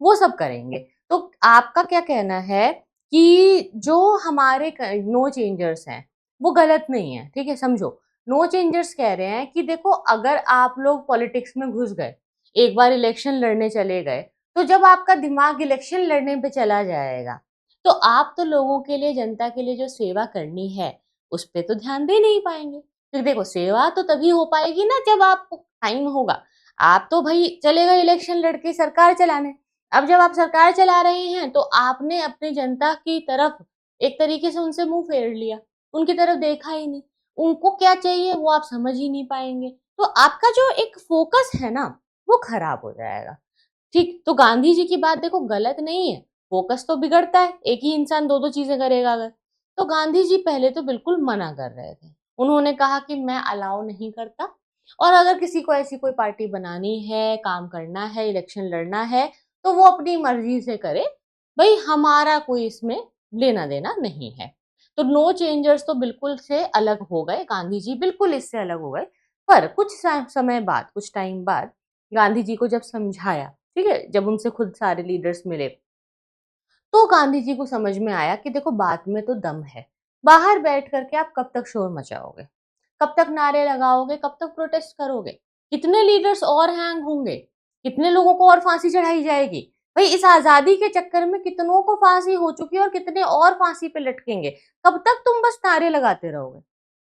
A: वो सब करेंगे। तो आपका क्या कहना है कि जो हमारे नो चेंजर्स हैं वो गलत नहीं है, ठीक है, समझो। नो चेंजर्स कह रहे हैं कि देखो अगर आप लोग पॉलिटिक्स में घुस गए, एक बार इलेक्शन लड़ने चले गए, तो जब आपका दिमाग इलेक्शन लड़ने पे चला जाएगा तो आप तो लोगों के लिए, जनता के लिए जो सेवा करनी है उस पर तो ध्यान दे नहीं पाएंगे। फिर देखो सेवा तो तभी हो पाएगी ना जब आपको टाइम होगा। आप तो भाई चले गए इलेक्शन लड़के सरकार चलाने, अब जब आप सरकार चला रहे हैं तो आपने अपनी जनता की तरफ एक तरीके से उनसे मुंह फेर लिया, उनकी तरफ देखा ही नहीं, उनको क्या चाहिए वो आप समझ ही नहीं पाएंगे, तो आपका जो एक फोकस है ना वो खराब हो जाएगा। ठीक, तो गांधी जी की बात देखो गलत नहीं है, फोकस तो बिगड़ता है, एक ही इंसान दो दो चीजें करेगा अगर, तो गांधी जी पहले तो बिल्कुल मना कर रहे थे, उन्होंने कहा कि मैं अलाउ नहीं करता, और अगर किसी को ऐसी कोई पार्टी बनानी है, काम करना है, इलेक्शन लड़ना है तो वो अपनी मर्जी से करे, भाई हमारा कोई इसमें लेना देना नहीं है। तो नो चेंजर्स तो बिल्कुल से अलग हो गए, गांधी जी बिल्कुल इससे अलग हो गए। पर कुछ समय बाद, कुछ टाइम बाद गांधी जी को जब समझाया, ठीक है, जब उनसे खुद सारे लीडर्स मिले, तो गांधी जी को समझ में आया कि देखो बात में तो दम है, बाहर बैठ करके आप कब तक शोर मचाओगे, कब तक नारे लगाओगे, कब तक प्रोटेस्ट करोगे, कितने लीडर्स और हैंग होंगे, कितने लोगों को और फांसी चढ़ाई जाएगी। भाई इस आजादी के चक्कर में कितनों को फांसी हो चुकी है और कितने और फांसी पे लटकेंगे, कब तक तुम बस नारे लगाते रहोगे।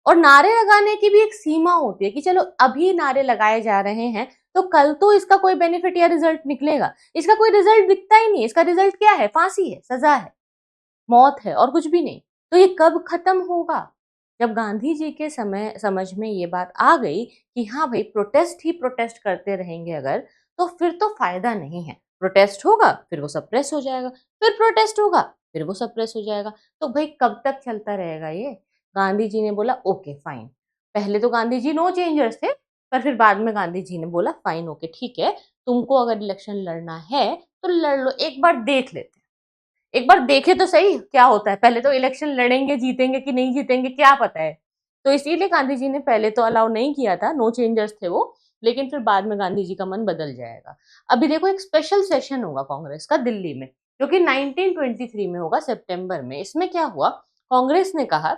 A: और नारे लगाने की भी एक सीमा होती है कि चलो अभी नारे लगाए जा रहे हैं तो कल तो इसका कोई बेनिफिट या रिजल्ट निकलेगा, इसका कोई रिजल्ट दिखता ही नहीं, इसका रिजल्ट क्या है, फांसी है, सजा है, मौत है और कुछ भी नहीं। तो ये कब खत्म होगा, जब गांधी जी के समय समझ में ये बात आ गई कि हाँ भाई प्रोटेस्ट ही प्रोटेस्ट करते रहेंगे अगर, तो फिर तो फायदा नहीं है, प्रोटेस्ट होगा फिर वो सप्रेस हो जाएगा, फिर प्रोटेस्ट होगा फिर वो सप्रेस हो जाएगा, तो भाई कब तक चलता रहेगा ये। गांधी जी ने बोला ओके फाइन, पहले तो गांधी जी नो चेंजर्स थे, पर फिर बाद में गांधी जी ने बोला फाइन ओके ठीक है, तुमको अगर इलेक्शन लड़ना है तो लड़ लो, एक बार देख लेते हैं, एक बार देखे तो सही क्या होता है, पहले तो इलेक्शन लड़ेंगे, जीतेंगे कि नहीं जीतेंगे क्या पता है। तो इसीलिए गांधी जी ने पहले तो अलाउ नहीं किया था, नो चेंजर्स थे वो, लेकिन फिर बाद में गांधी जी का मन बदल जाएगा। अभी देखो एक स्पेशल सेशन होगा कांग्रेस का दिल्ली में, जो कि 1923 में होगा सितंबर में। इसमें क्या हुआ, कांग्रेस ने कहा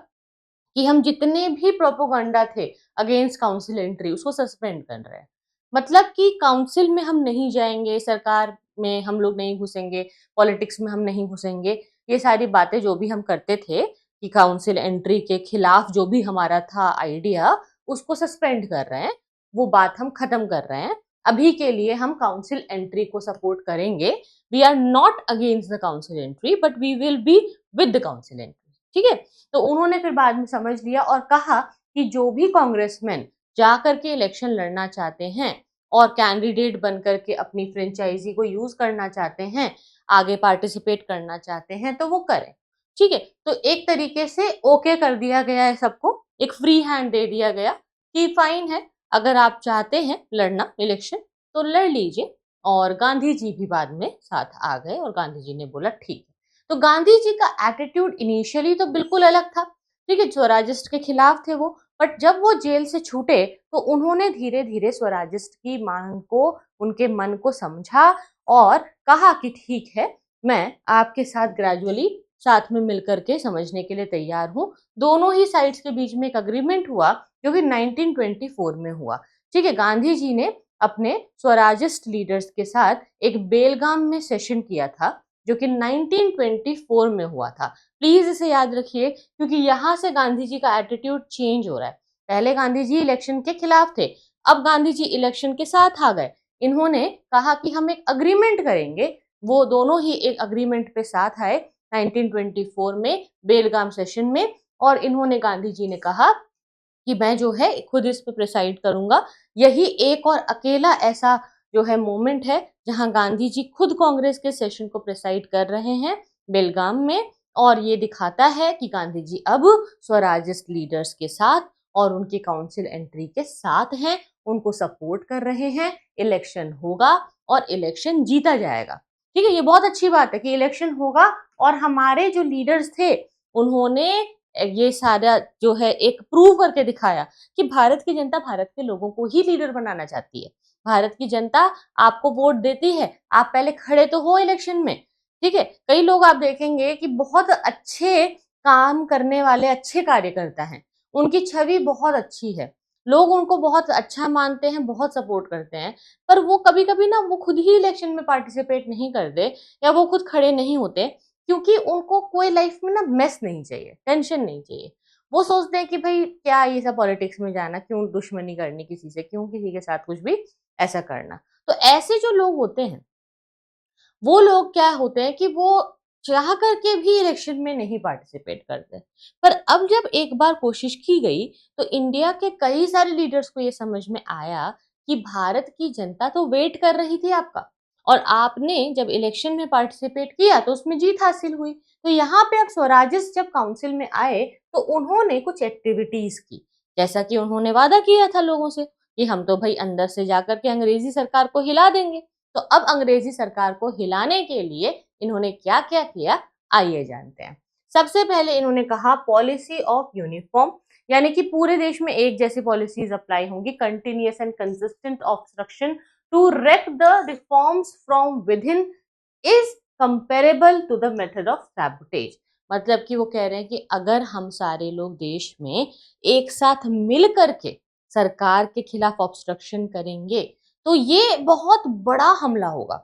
A: कि हम जितने भी प्रोपोगंडा थे अगेंस्ट काउंसिल एंट्री उसको सस्पेंड कर रहे हैं, मतलब कि काउंसिल में हम नहीं जाएंगे, सरकार में हम लोग नहीं घुसेंगे, पॉलिटिक्स में हम नहीं घुसेंगे, ये सारी बातें जो भी हम करते थे कि काउंसिल एंट्री के खिलाफ जो भी हमारा था आइडिया, उसको सस्पेंड कर रहे हैं, वो बात हम खत्म कर रहे हैं। अभी के लिए हम काउंसिल एंट्री को सपोर्ट करेंगे, we are not against the council entry but we will be with the council entry, ठीक है। तो उन्होंने फिर बाद में समझ लिया और कहा कि जो भी कांग्रेसमैन जा करके इलेक्शन लड़ना चाहते हैं और कैंडिडेट बन करके अपनी फ्रेंचाइजी को यूज करना चाहते हैं, आगे पार्टिसिपेट करना चाहते हैं तो वो करें, ठीक है। तो एक तरीके से ओके कर दिया गया है सबको, एक फ्री हैंड दे दिया गया कि फाइन है, अगर आप चाहते हैं लड़ना इलेक्शन तो लड़ लीजिए। और गांधी जी भी बाद में साथ आ गए और गांधी जी ने बोला ठीक है। तो गांधी जी का एटीट्यूड इनिशियली तो बिल्कुल अलग था, ठीक है, स्वराजिस्ट के खिलाफ थे वो, बट जब वो जेल से छूटे तो उन्होंने धीरे धीरे स्वराजिस्ट की मांग को, उनके मन को समझा और कहा कि ठीक है, मैं आपके साथ ग्रेजुअली साथ में मिलकर के समझने के लिए तैयार हूँ। दोनों ही साइड्स के बीच में एक अग्रीमेंट हुआ जो कि 1924 में हुआ, ठीक है। गांधी जी ने अपने स्वराजिस्ट लीडर्स के साथ एक बेलगाम में सेशन किया था जो कि 1924 में हुआ था। प्लीज इसे याद रखिए, क्योंकि यहाँ से गांधी जी का एटीट्यूड चेंज हो रहा है। पहले गांधी जी इलेक्शन के खिलाफ थे, अब गांधी जी इलेक्शन के साथ आ गए। इन्होंने कहा कि हम एक अग्रीमेंट करेंगे, वो दोनों ही एक अग्रीमेंट पे साथ आए 1924 में बेलगाम सेशन में। और इन्होंने, गांधी जी ने कहा कि मैं जो है खुद इस पे प्रिसाइड करूंगा। यही एक और अकेला ऐसा जो है मोमेंट है जहां गांधी जी खुद कांग्रेस के सेशन को प्रिसाइड कर रहे हैं बेलगाम में। और ये दिखाता है कि गांधी जी अब स्वराजिस्ट लीडर्स के साथ और उनके काउंसिल एंट्री के साथ हैं, उनको सपोर्ट कर रहे हैं। इलेक्शन होगा और इलेक्शन जीता जाएगा। ठीक है, ये बहुत अच्छी बात है कि इलेक्शन होगा और हमारे जो लीडर्स थे उन्होंने ये सारा जो है एक प्रूव करके दिखाया कि भारत की जनता भारत के लोगों को ही लीडर बनाना चाहती है। भारत की जनता आपको वोट देती है, आप पहले खड़े तो हो इलेक्शन में। ठीक है, कई लोग आप देखेंगे कि बहुत अच्छे काम करने वाले अच्छे कार्यकर्ता हैं, उनकी छवि बहुत अच्छी है, लोग उनको बहुत अच्छा मानते हैं, बहुत सपोर्ट करते हैं, पर वो कभी कभी ना वो खुद ही इलेक्शन में पार्टिसिपेट नहीं करते या वो खुद खड़े नहीं होते, क्योंकि उनको कोई लाइफ में ना मेस नहीं चाहिए, टेंशन नहीं चाहिए। वो सोचते हैं कि भाई क्या ये सब पॉलिटिक्स में जाना, क्यों दुश्मनी करनी किसी से, क्यों किसी के साथ कुछ भी ऐसा करना। तो ऐसे जो लोग होते हैं, वो लोग क्या होते हैं कि वो चाह करके भी इलेक्शन में नहीं पार्टिसिपेट करते। पर अब जब एक बार कोशिश की गई तो इंडिया के कई सारे लीडर्स को ये समझ में आया कि भारत की जनता तो वेट कर रही थी आपका, और आपने जब इलेक्शन में पार्टिसिपेट किया तो उसमें जीत हासिल हुई। तो यहाँ पे अब स्वराजिस्ट जब काउंसिल में आए तो उन्होंने कुछ एक्टिविटीज की, जैसा कि उन्होंने वादा किया था लोगों से कि हम तो भाई अंदर से जाकर के अंग्रेजी सरकार को हिला देंगे। तो अब अंग्रेजी सरकार को हिलाने के लिए इन्होंने क्या क्या किया, आइए जानते हैं। सबसे पहले इन्होंने कहा पॉलिसी ऑफ यूनिफॉर्म, यानी कि पूरे देश में एक जैसी पॉलिसीज अप्लाई होंगी। Continuous and consistent obstruction to wreck the reforms from within is comparable to the method of sabotage. मतलब कि वो कह रहे हैं कि अगर हम सारे लोग देश में एक साथ मिल करके सरकार के खिलाफ ऑब्स्ट्रक्शन करेंगे तो ये बहुत बड़ा हमला होगा।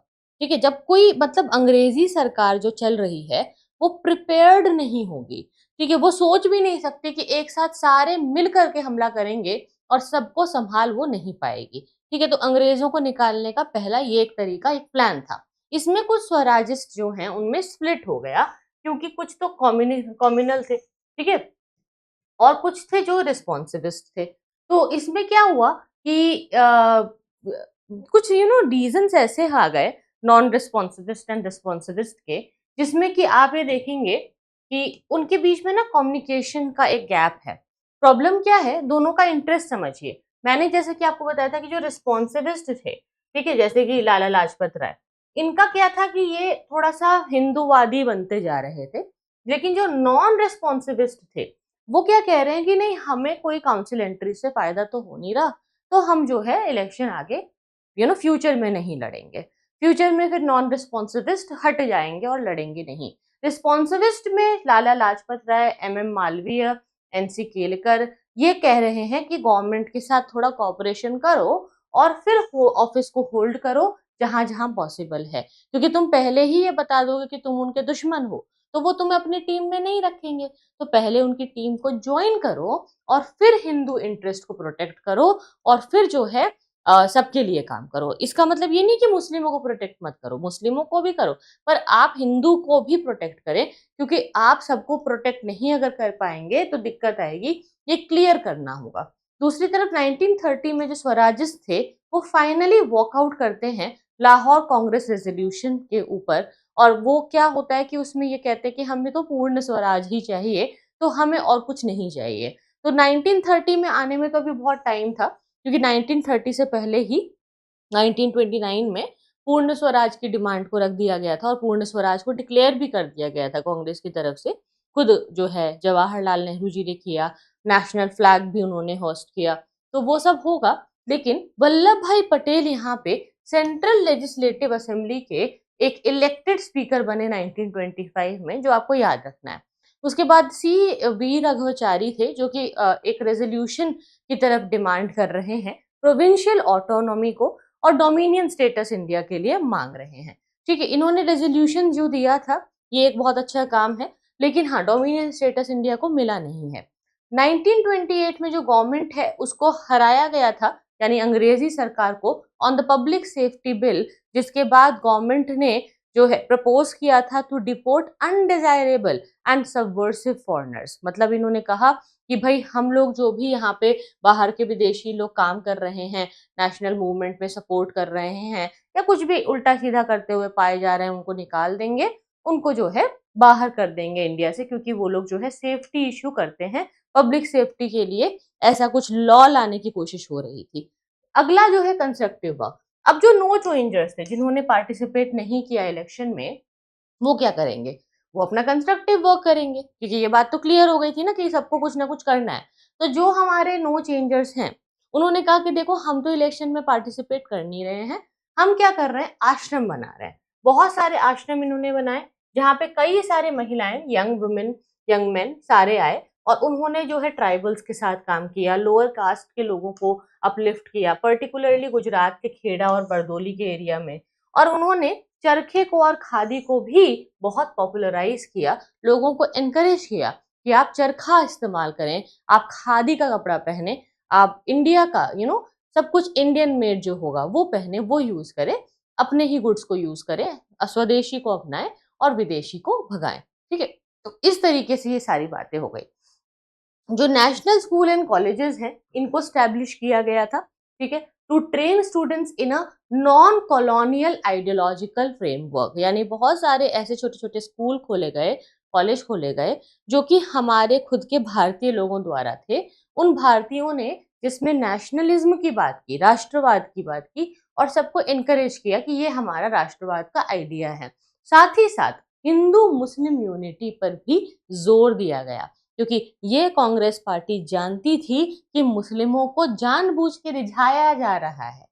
A: ठीक है, जब कोई मतलब अंग्रेजी सरकार जो चल रही है वो प्रिपेयर्ड नहीं होगी, ठीक है, वो सोच भी नहीं सकते कि एक साथ सारे मिल करके हमला करेंगे और सबको संभाल वो नहीं पाएगी। ठीक है, तो अंग्रेजों को निकालने का पहला ये एक तरीका, एक प्लान था। इसमें कुछ स्वराजिस्ट जो हैं उनमें स्प्लिट हो गया, क्योंकि कुछ तो कम्युनल थे, ठीक है, और कुछ थे जो रिस्पॉन्सिविस्ट थे। तो इसमें क्या हुआ कि कुछ रीजंस ऐसे आ गए नॉन रिस्पॉन्सिविस्ट एंड रिस्पॉन्सिविस्ट के, जिसमें कि आप ये देखेंगे कि उनके बीच में ना कम्युनिकेशन का एक गैप है। प्रॉब्लम क्या है, दोनों का इंटरेस्ट समझिए। मैंने जैसे कि आपको बताया था कि जो रिस्पॉन्सिविस्ट थे, ठीक है, जैसे कि लाला लाजपत राय, इनका क्या था कि ये थोड़ा सा हिंदूवादी बनते जा रहे थे। लेकिन जो नॉन रिस्पॉन्सिविस्ट थे वो क्या कह रहे हैं कि नहीं, हमें कोई काउंसिल एंट्री से फायदा तो हो नहीं रहा, तो हम जो है इलेक्शन आगे फ्यूचर में नहीं लड़ेंगे। फ्यूचर में फिर नॉन रिस्पॉन्सिविस्ट हट जाएंगे और लड़ेंगे नहीं। रिस्पॉन्सिविस्ट में लाला लाजपत राय, एम मालवीय, एनसी केलकर ये कह रहे हैं कि गवर्नमेंट के साथ थोड़ा कॉपरेशन करो और फिर ऑफिस को होल्ड करो जहां जहां पॉसिबल है, क्योंकि तुम पहले ही ये बता दोगे कि तुम उनके दुश्मन हो तो वो तुम्हें अपनी टीम में नहीं रखेंगे। तो पहले उनकी टीम को ज्वाइन करो और फिर हिंदू इंटरेस्ट को प्रोटेक्ट करो और फिर जो है सबके लिए काम करो। इसका मतलब ये नहीं कि मुस्लिमों को प्रोटेक्ट मत करो, मुस्लिमों को भी करो, पर आप हिंदू को भी प्रोटेक्ट करें, क्योंकि आप सबको प्रोटेक्ट नहीं अगर कर पाएंगे तो दिक्कत आएगी। ये क्लियर करना होगा। दूसरी तरफ 1930 में जो स्वराजिस्ट थे वो फाइनली वॉकआउट करते हैं लाहौर कांग्रेस रेजोल्यूशन के ऊपर। और वो क्या होता है कि उसमें ये कहते हैं कि हमें तो पूर्ण स्वराज ही चाहिए, तो हमें और कुछ नहीं चाहिए। तो 1930 में आने में तो अभी बहुत टाइम था, क्योंकि 1930 से पहले ही 1929 में पूर्ण स्वराज की डिमांड को रख दिया गया था और पूर्ण स्वराज को डिक्लेयर भी कर दिया गया था कांग्रेस की तरफ से। खुद जो है जवाहरलाल नेहरू जी ने किया, नेशनल फ्लैग भी उन्होंने होस्ट किया, तो वो सब होगा। लेकिन वल्लभ भाई पटेल यहाँ पे सेंट्रल लेजिस्लेटिव असेंबली के एक इलेक्टेड स्पीकर बने 1925 में, जो आपको याद रखना है। उसके बाद सी वी राघवाचारी थे, जो कि एक रेजोल्यूशन की तरफ डिमांड कर रहे हैं, प्रोविंशियल ऑटोनॉमी को और डोमिनियन स्टेटस इंडिया के लिए मांग रहे हैं। ठीक है, इन्होंने रेजोल्यूशन जो दिया था ये एक बहुत अच्छा काम है, लेकिन हाँ डोमिनियन स्टेटस इंडिया को मिला नहीं है। 1928 में जो गवर्नमेंट है उसको हराया गया था, यानी अंग्रेजी सरकार को, on the public safety bill, जिसके बाद गवर्नमेंट ने जो है प्रपोज किया था to deport undesirable and subversive foreigners. मतलब इन्होंने कहा कि भाई हम लोग जो भी यहाँ पे बाहर के विदेशी लोग काम कर रहे हैं, नेशनल मूवमेंट में सपोर्ट कर रहे हैं या कुछ भी उल्टा सीधा करते हुए पाए जा रहे हैं, उनको निकाल देंगे, उनको जो है बाहर कर देंगे इंडिया से, क्योंकि वो लोग जो है सेफ्टी इश्यू करते हैं, पब्लिक सेफ्टी के लिए ऐसा कुछ लॉ लाने की कोशिश हो रही थी। अगला जो है कंस्ट्रक्टिव वर्क। अब जो नो चेंजर्स थे, जिन्होंने पार्टिसिपेट नहीं किया इलेक्शन में, वो क्या करेंगे? वो अपना कंस्ट्रक्टिव वर्क करेंगे, क्योंकि ये बात तो क्लियर हो गई थी ना कि सबको कुछ ना कुछ करना है। तो जो हमारे नो चेंजर्स हैं, उन्होंने कहा कि देखो हम तो इलेक्शन में पार्टिसिपेट कर नहीं रहे हैं, हम क्या कर रहे हैं, आश्रम बना रहे हैं। बहुत सारे आश्रम इन्होंने बनाए, जहाँ पे कई सारे महिलाएं, यंग वुमेन, यंग मेन सारे आए, और उन्होंने जो है ट्राइबल्स के साथ काम किया, लोअर कास्ट के लोगों को अपलिफ्ट किया, पर्टिकुलरली गुजरात के खेड़ा और बरदोली के एरिया में। और उन्होंने चरखे को और खादी को भी बहुत पॉपुलराइज किया, लोगों को एनकरेज किया कि आप चरखा इस्तेमाल करें, आप खादी का कपड़ा पहने, आप इंडिया का सब कुछ इंडियन मेड जो होगा वो पहने, वो यूज करें, अपने ही गुड्स को यूज करें, स्वदेशी को अपनाएं और विदेशी को भगाएं। ठीक है, तो इस तरीके से ये सारी बातें हो गई। जो नेशनल स्कूल एंड कॉलेजेस हैं, इनको स्टैब्लिश किया गया था, ठीक है, to train students in a non colonial ideological framework. यानी बहुत सारे ऐसे छोटे छोटे स्कूल खोले गए, कॉलेज खोले गए, जो कि हमारे खुद के भारतीय लोगों द्वारा थे। उन भारतीयों ने जिसमें नेशनलिज्म की बात की, राष्ट्रवाद की बात की, और सबको इनकरेज किया कि ये हमारा राष्ट्रवाद का आइडिया है। साथ ही साथ हिंदू मुस्लिम यूनिटी पर भी जोर दिया गया, क्योंकि ये कांग्रेस पार्टी जानती थी कि मुस्लिमों को जानबूझ के रिझाया जा रहा है,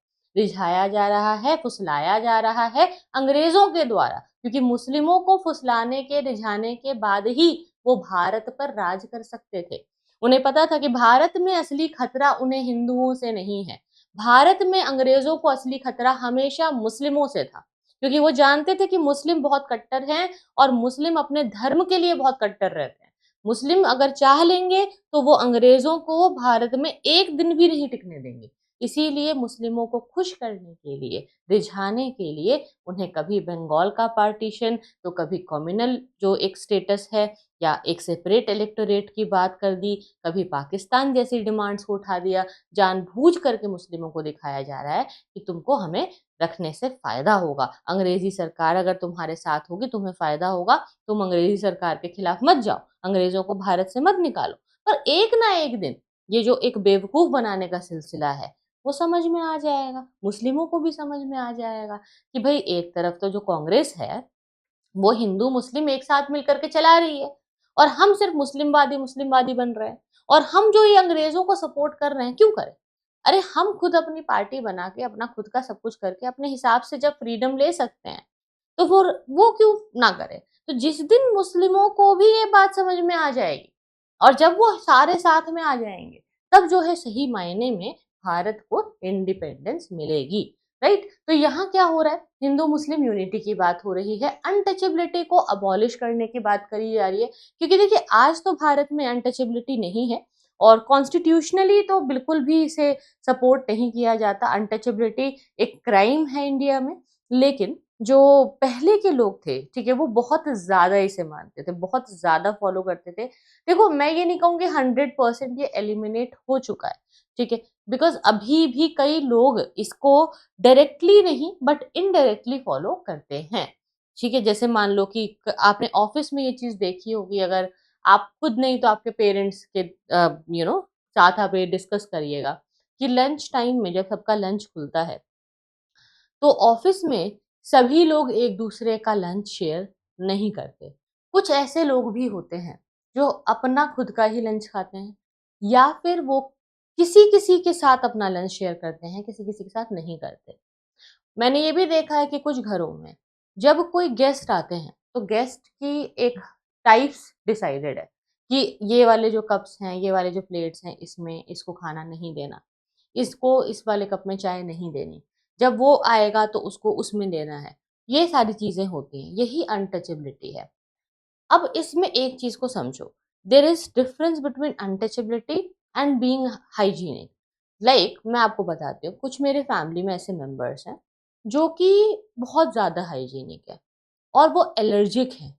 A: फुसलाया जा रहा है अंग्रेजों के द्वारा, क्योंकि मुस्लिमों को फुसलाने के, रिझाने के बाद ही वो भारत पर राज कर सकते थे। उन्हें पता था कि भारत में असली खतरा उन्हें हिंदुओं से नहीं है, भारत में अंग्रेजों को असली खतरा हमेशा मुस्लिमों से था, क्योंकि वो जानते थे कि मुस्लिम बहुत कट्टर हैं और मुस्लिम अपने धर्म के लिए बहुत कट्टर रहते हैं। मुस्लिम अगर चाह लेंगे तो वो अंग्रेजों को भारत में एक दिन भी नहीं टिकने देंगे। इसीलिए मुस्लिमों को खुश करने के लिए, रिझाने के लिए उन्हें कभी बंगाल का पार्टीशन, तो कभी कम्युनल जो एक स्टेटस है या एक सेपरेट इलेक्टोरेट की बात कर दी, कभी पाकिस्तान जैसी डिमांड्स को उठा दिया। जानबूझ करके मुस्लिमों को दिखाया जा रहा है कि तुमको हमें रखने से फायदा होगा, अंग्रेजी सरकार अगर तुम्हारे साथ होगी तुम्हें फायदा होगा, तुम अंग्रेजी सरकार के खिलाफ मत जाओ, अंग्रेजों को भारत से मत निकालो। पर एक ना एक दिन ये जो एक बेवकूफ बनाने का सिलसिला है वो समझ में आ जाएगा, मुस्लिमों को भी समझ में आ जाएगा कि भाई एक तरफ तो जो कांग्रेस है वो हिंदू मुस्लिम एक साथ मिलकर के चला रही है, और हम सिर्फ मुस्लिमवादी बन रहे हैं, और हम जो ये अंग्रेजों को सपोर्ट कर रहे हैं क्यों करें? अरे हम खुद अपनी पार्टी बना के, अपना खुद का सब कुछ करके अपने हिसाब से जब फ्रीडम ले सकते हैं, तो फिर वो क्यों ना करे? तो जिस दिन मुस्लिमों को भी ये बात समझ में आ जाएगी और जब वो सारे साथ में आ जाएंगे, तब जो है सही मायने में भारत को इंडिपेंडेंस मिलेगी। राइट? तो यहाँ क्या हो रहा है, हिंदू मुस्लिम यूनिटी की बात हो रही है, अनटचेबिलिटी को अबॉलिश करने की बात करी जा रही है, क्योंकि देखिए आज तो भारत में अनटचेबिलिटी नहीं है, और कॉन्स्टिट्यूशनली तो बिल्कुल भी इसे सपोर्ट नहीं किया जाता। अनटचेबिलिटी एक क्राइम है इंडिया में, लेकिन जो पहले के लोग थे, ठीक है, वो बहुत ज्यादा इसे मानते थे, बहुत ज्यादा फॉलो करते थे। देखो मैं ये नहीं कहूंगी 100% ये एलिमिनेट हो चुका है, ठीक है, बिकॉज अभी भी कई लोग इसको डायरेक्टली नहीं बट इनडायरेक्टली फॉलो करते हैं। ठीक है, जैसे मान लो कि आपने ऑफिस में ये चीज देखी होगी, अगर आप खुद नहीं तो आपके पेरेंट्स के साथ आप ये डिस्कस करिएगा कि लंच टाइम में जब सबका लंच खुलता है तो ऑफिस में सभी लोग एक दूसरे का लंच शेयर नहीं करते। कुछ ऐसे लोग भी होते हैं जो अपना खुद का ही लंच खाते हैं, या फिर वो किसी किसी के साथ अपना लंच शेयर करते हैं, किसी किसी के साथ नहीं करते। मैंने ये भी देखा है कि कुछ घरों में जब कोई गेस्ट आते हैं तो गेस्ट की एक टाइप्स डिसाइडेड है कि ये वाले जो कप्स हैं, ये वाले जो प्लेट्स हैं, इसमें इसको खाना नहीं देना, इसको इस वाले कप में चाय नहीं देनी, जब वो आएगा तो उसको उसमें देना है। ये सारी चीजें होती हैं, यही अनटचेबिलिटी है। अब इसमें एक चीज को समझो, there is difference between untouchability and being hygienic. Like मैं आपको बताती हूँ, कुछ मेरे फैमिली में ऐसे मेंबर्स हैं जो कि बहुत ज्यादा हाइजीनिक है और वो एलर्जिक हैं,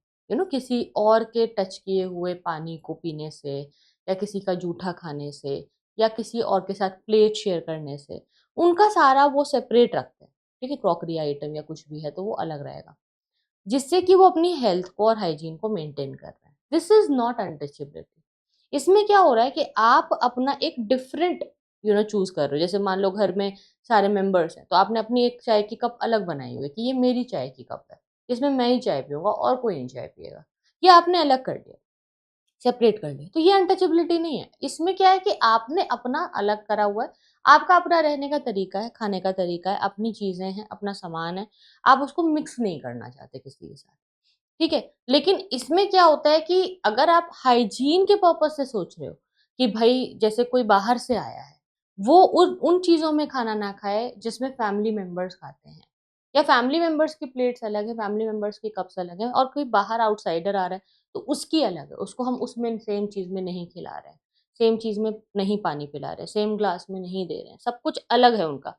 A: किसी और के टच किए हुए पानी को पीने से, या किसी का जूठा खाने से, या किसी और के साथ प्लेट शेयर करने से। उनका सारा वो सेपरेट रखते हैं, ठीक है, क्रॉकरी आइटम या कुछ भी है तो वो अलग रहेगा, जिससे कि वो अपनी हेल्थ को और हाइजीन को मेंटेन कर रहे हैं। This is not untouchability. इसमें क्या हो रहा है कि आप अपना एक डिफरेंट चूज कर रहे हो। जैसे मान लो घर में सारे मेंबर्स हैं, तो आपने अपनी एक चाय की कप अलग बनाई हुई है कि ये मेरी चाय की कप है, इसमें मैं ही चाय पीऊंगा और कोई नहीं चाय पिएगा। ये आपने अलग कर दिया, सेपरेट कर लिया, तो ये अनटचेबिलिटी नहीं है। इसमें क्या है कि आपने अपना अलग करा हुआ है, आपका अपना रहने का तरीका है, खाने का तरीका है, अपनी चीजें हैं, अपना सामान है, आप उसको मिक्स नहीं करना चाहते किसी के साथ, ठीक है। लेकिन इसमें क्या होता है कि अगर आप हाइजीन के पर्पज से सोच रहे हो कि भाई जैसे कोई बाहर से आया है, वो उन उन चीजों में खाना ना खाए जिसमें फैमिली मेंबर्स खाते हैं, या फैमिली मेंबर्स की प्लेट्स अलग है, फैमिली मेंबर्स की कप्स अलग है, और कोई बाहर आउटसाइडर आ रहा है तो उसकी अलग है, उसको हम उसमें सेम चीज में नहीं खिला रहे हैं, सेम चीज में नहीं पानी पिला रहे, सेम ग्लास में नहीं दे रहे हैं, सब कुछ अलग है उनका।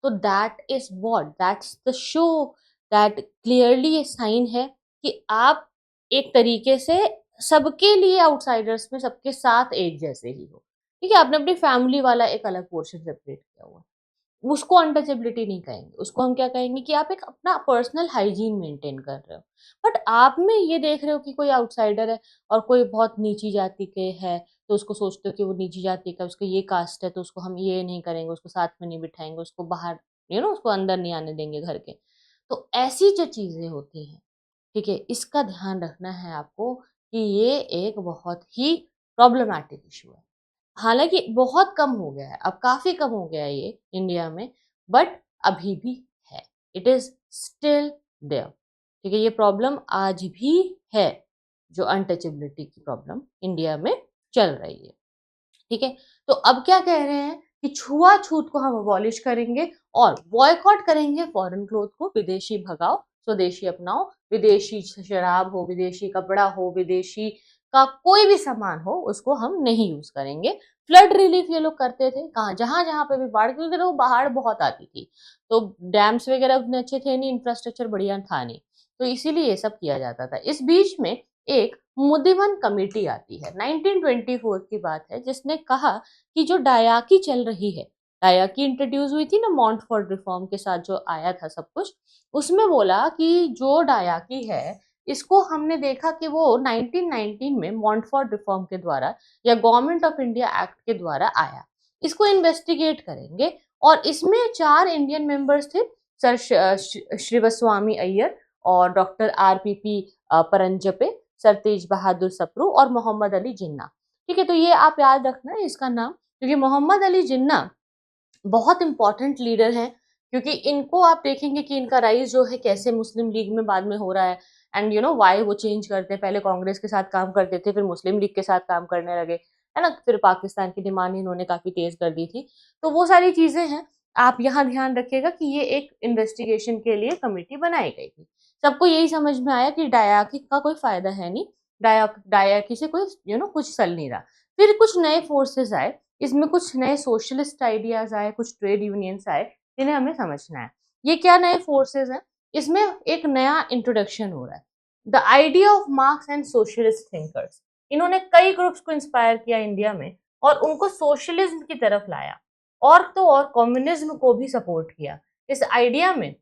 A: तो that is what, that's the show, that clearly ये साइन है कि आप एक तरीके से सबके लिए आउटसाइडर्स में सबके साथ एक जैसे ही हो, ठीक है। आपने अपनी फैमिली वाला एक अलग पोर्शन सेपरेट किया हुआ है, उसको अनटचेबिलिटी नहीं कहेंगे, उसको हम क्या कहेंगे कि आप एक अपना पर्सनल हाइजीन मेंटेन कर रहे हो। बट आप में ये देख रहे हो कि कोई आउटसाइडर है और कोई बहुत नीची जाति के है, तो उसको सोचते हो कि वो नीची जाति का, उसका ये कास्ट है तो उसको हम ये नहीं करेंगे, उसको साथ में नहीं बिठाएंगे, उसको बाहर उसको अंदर नहीं आने देंगे घर के। तो ऐसी जो चीजें होती हैं, ठीक है, इसका ध्यान रखना है आपको कि ये एक बहुत ही प्रॉब्लमैटिक इशू है। हालांकि बहुत कम हो गया है, अब काफी कम हो गया है ये इंडिया में, बट अभी भी है, इट इज स्टिल देयर, ठीक है। ये प्रॉब्लम आज भी है, जो अनटचेबिलिटी की प्रॉब्लम इंडिया में चल रही है, ठीक है। तो अब क्या कह रहे हैं कि छुआछूत को हम अबॉलिश करेंगे और बॉयकॉट करेंगे फॉरेन क्लोथ को, विदेशी भगाओ स्वदेशी अपनाओ, विदेशी शराब हो, विदेशी कपड़ा हो, विदेशी का कोई भी सामान हो, उसको हम नहीं यूज करेंगे। फ्लड रिलीफ ये लोग करते थे, कहाँ जहां जहां पे भी बाढ़, क्योंकि वो बाढ़ बहुत आती थी, तो डैम्स वगैरह उतने अच्छे थे नहीं, इंफ्रास्ट्रक्चर बढ़िया था नहीं, तो इसीलिए ये सब किया जाता था। इस बीच में एक मुदिवन कमेटी आती है, 1924 की बात है, जिसने कहा कि जो डायाकी चल रही है, डायाकी इंट्रोड्यूस हुई थी ना मॉन्टफोर्ट रिफॉर्म के साथ जो आया था सब कुछ, उसमें बोला कि जो डायाकी है, इसको हमने देखा कि वो 1919 में मॉन्टफोर्ट रिफॉर्म के द्वारा या गवर्नमेंट ऑफ इंडिया एक्ट के द्वारा आया, इसको इन्वेस्टिगेट करेंगे। और इसमें 4 इंडियन मेंबर्स थे, सर श्रीवस्वामी अय्यर और डॉक्टर RPP परंजपे, सर तेज बहादुर सप्रू और मोहम्मद अली जिन्ना, ठीक है। तो ये आप याद रखना है इसका नाम, क्योंकि मोहम्मद अली जिन्ना बहुत इंपॉर्टेंट लीडर हैं, क्योंकि इनको आप देखेंगे कि इनका राइज जो है कैसे मुस्लिम लीग में बाद में हो रहा है, एंड वाई वो चेंज करते हैं, पहले कांग्रेस के साथ काम करते थे, फिर मुस्लिम लीग के साथ काम करने लगे, है ना, फिर पाकिस्तान की डिमांड इन्होंने काफी तेज कर दी थी। तो वो सारी चीजें हैं, आप यहाँ ध्यान रखिएगा कि ये एक इन्वेस्टिगेशन के लिए कमेटी बनाई गई थी। सबको यही समझ में आया कि डायाकी का कोई फायदा है नहीं, डायाकी से कोई कुछ चल नहीं रहा। फिर कुछ नए फोर्सेस आए, इसमें कुछ नए सोशलिस्ट आइडियाज आए, कुछ ट्रेड यूनियंस आए, जिन्हें हमें समझना है। ये क्या नए फोर्सेस हैं, इसमें एक नया इंट्रोडक्शन हो रहा है, the idea of marks and socialist thinkers. इन्होंने कई ग्रुप्स को इंस्पायर किया इंडिया में और उनको सोशलिज्म की तरफ लाया, और तो और कम्युनिज्म को भी सपोर्ट किया। इस आइडिया में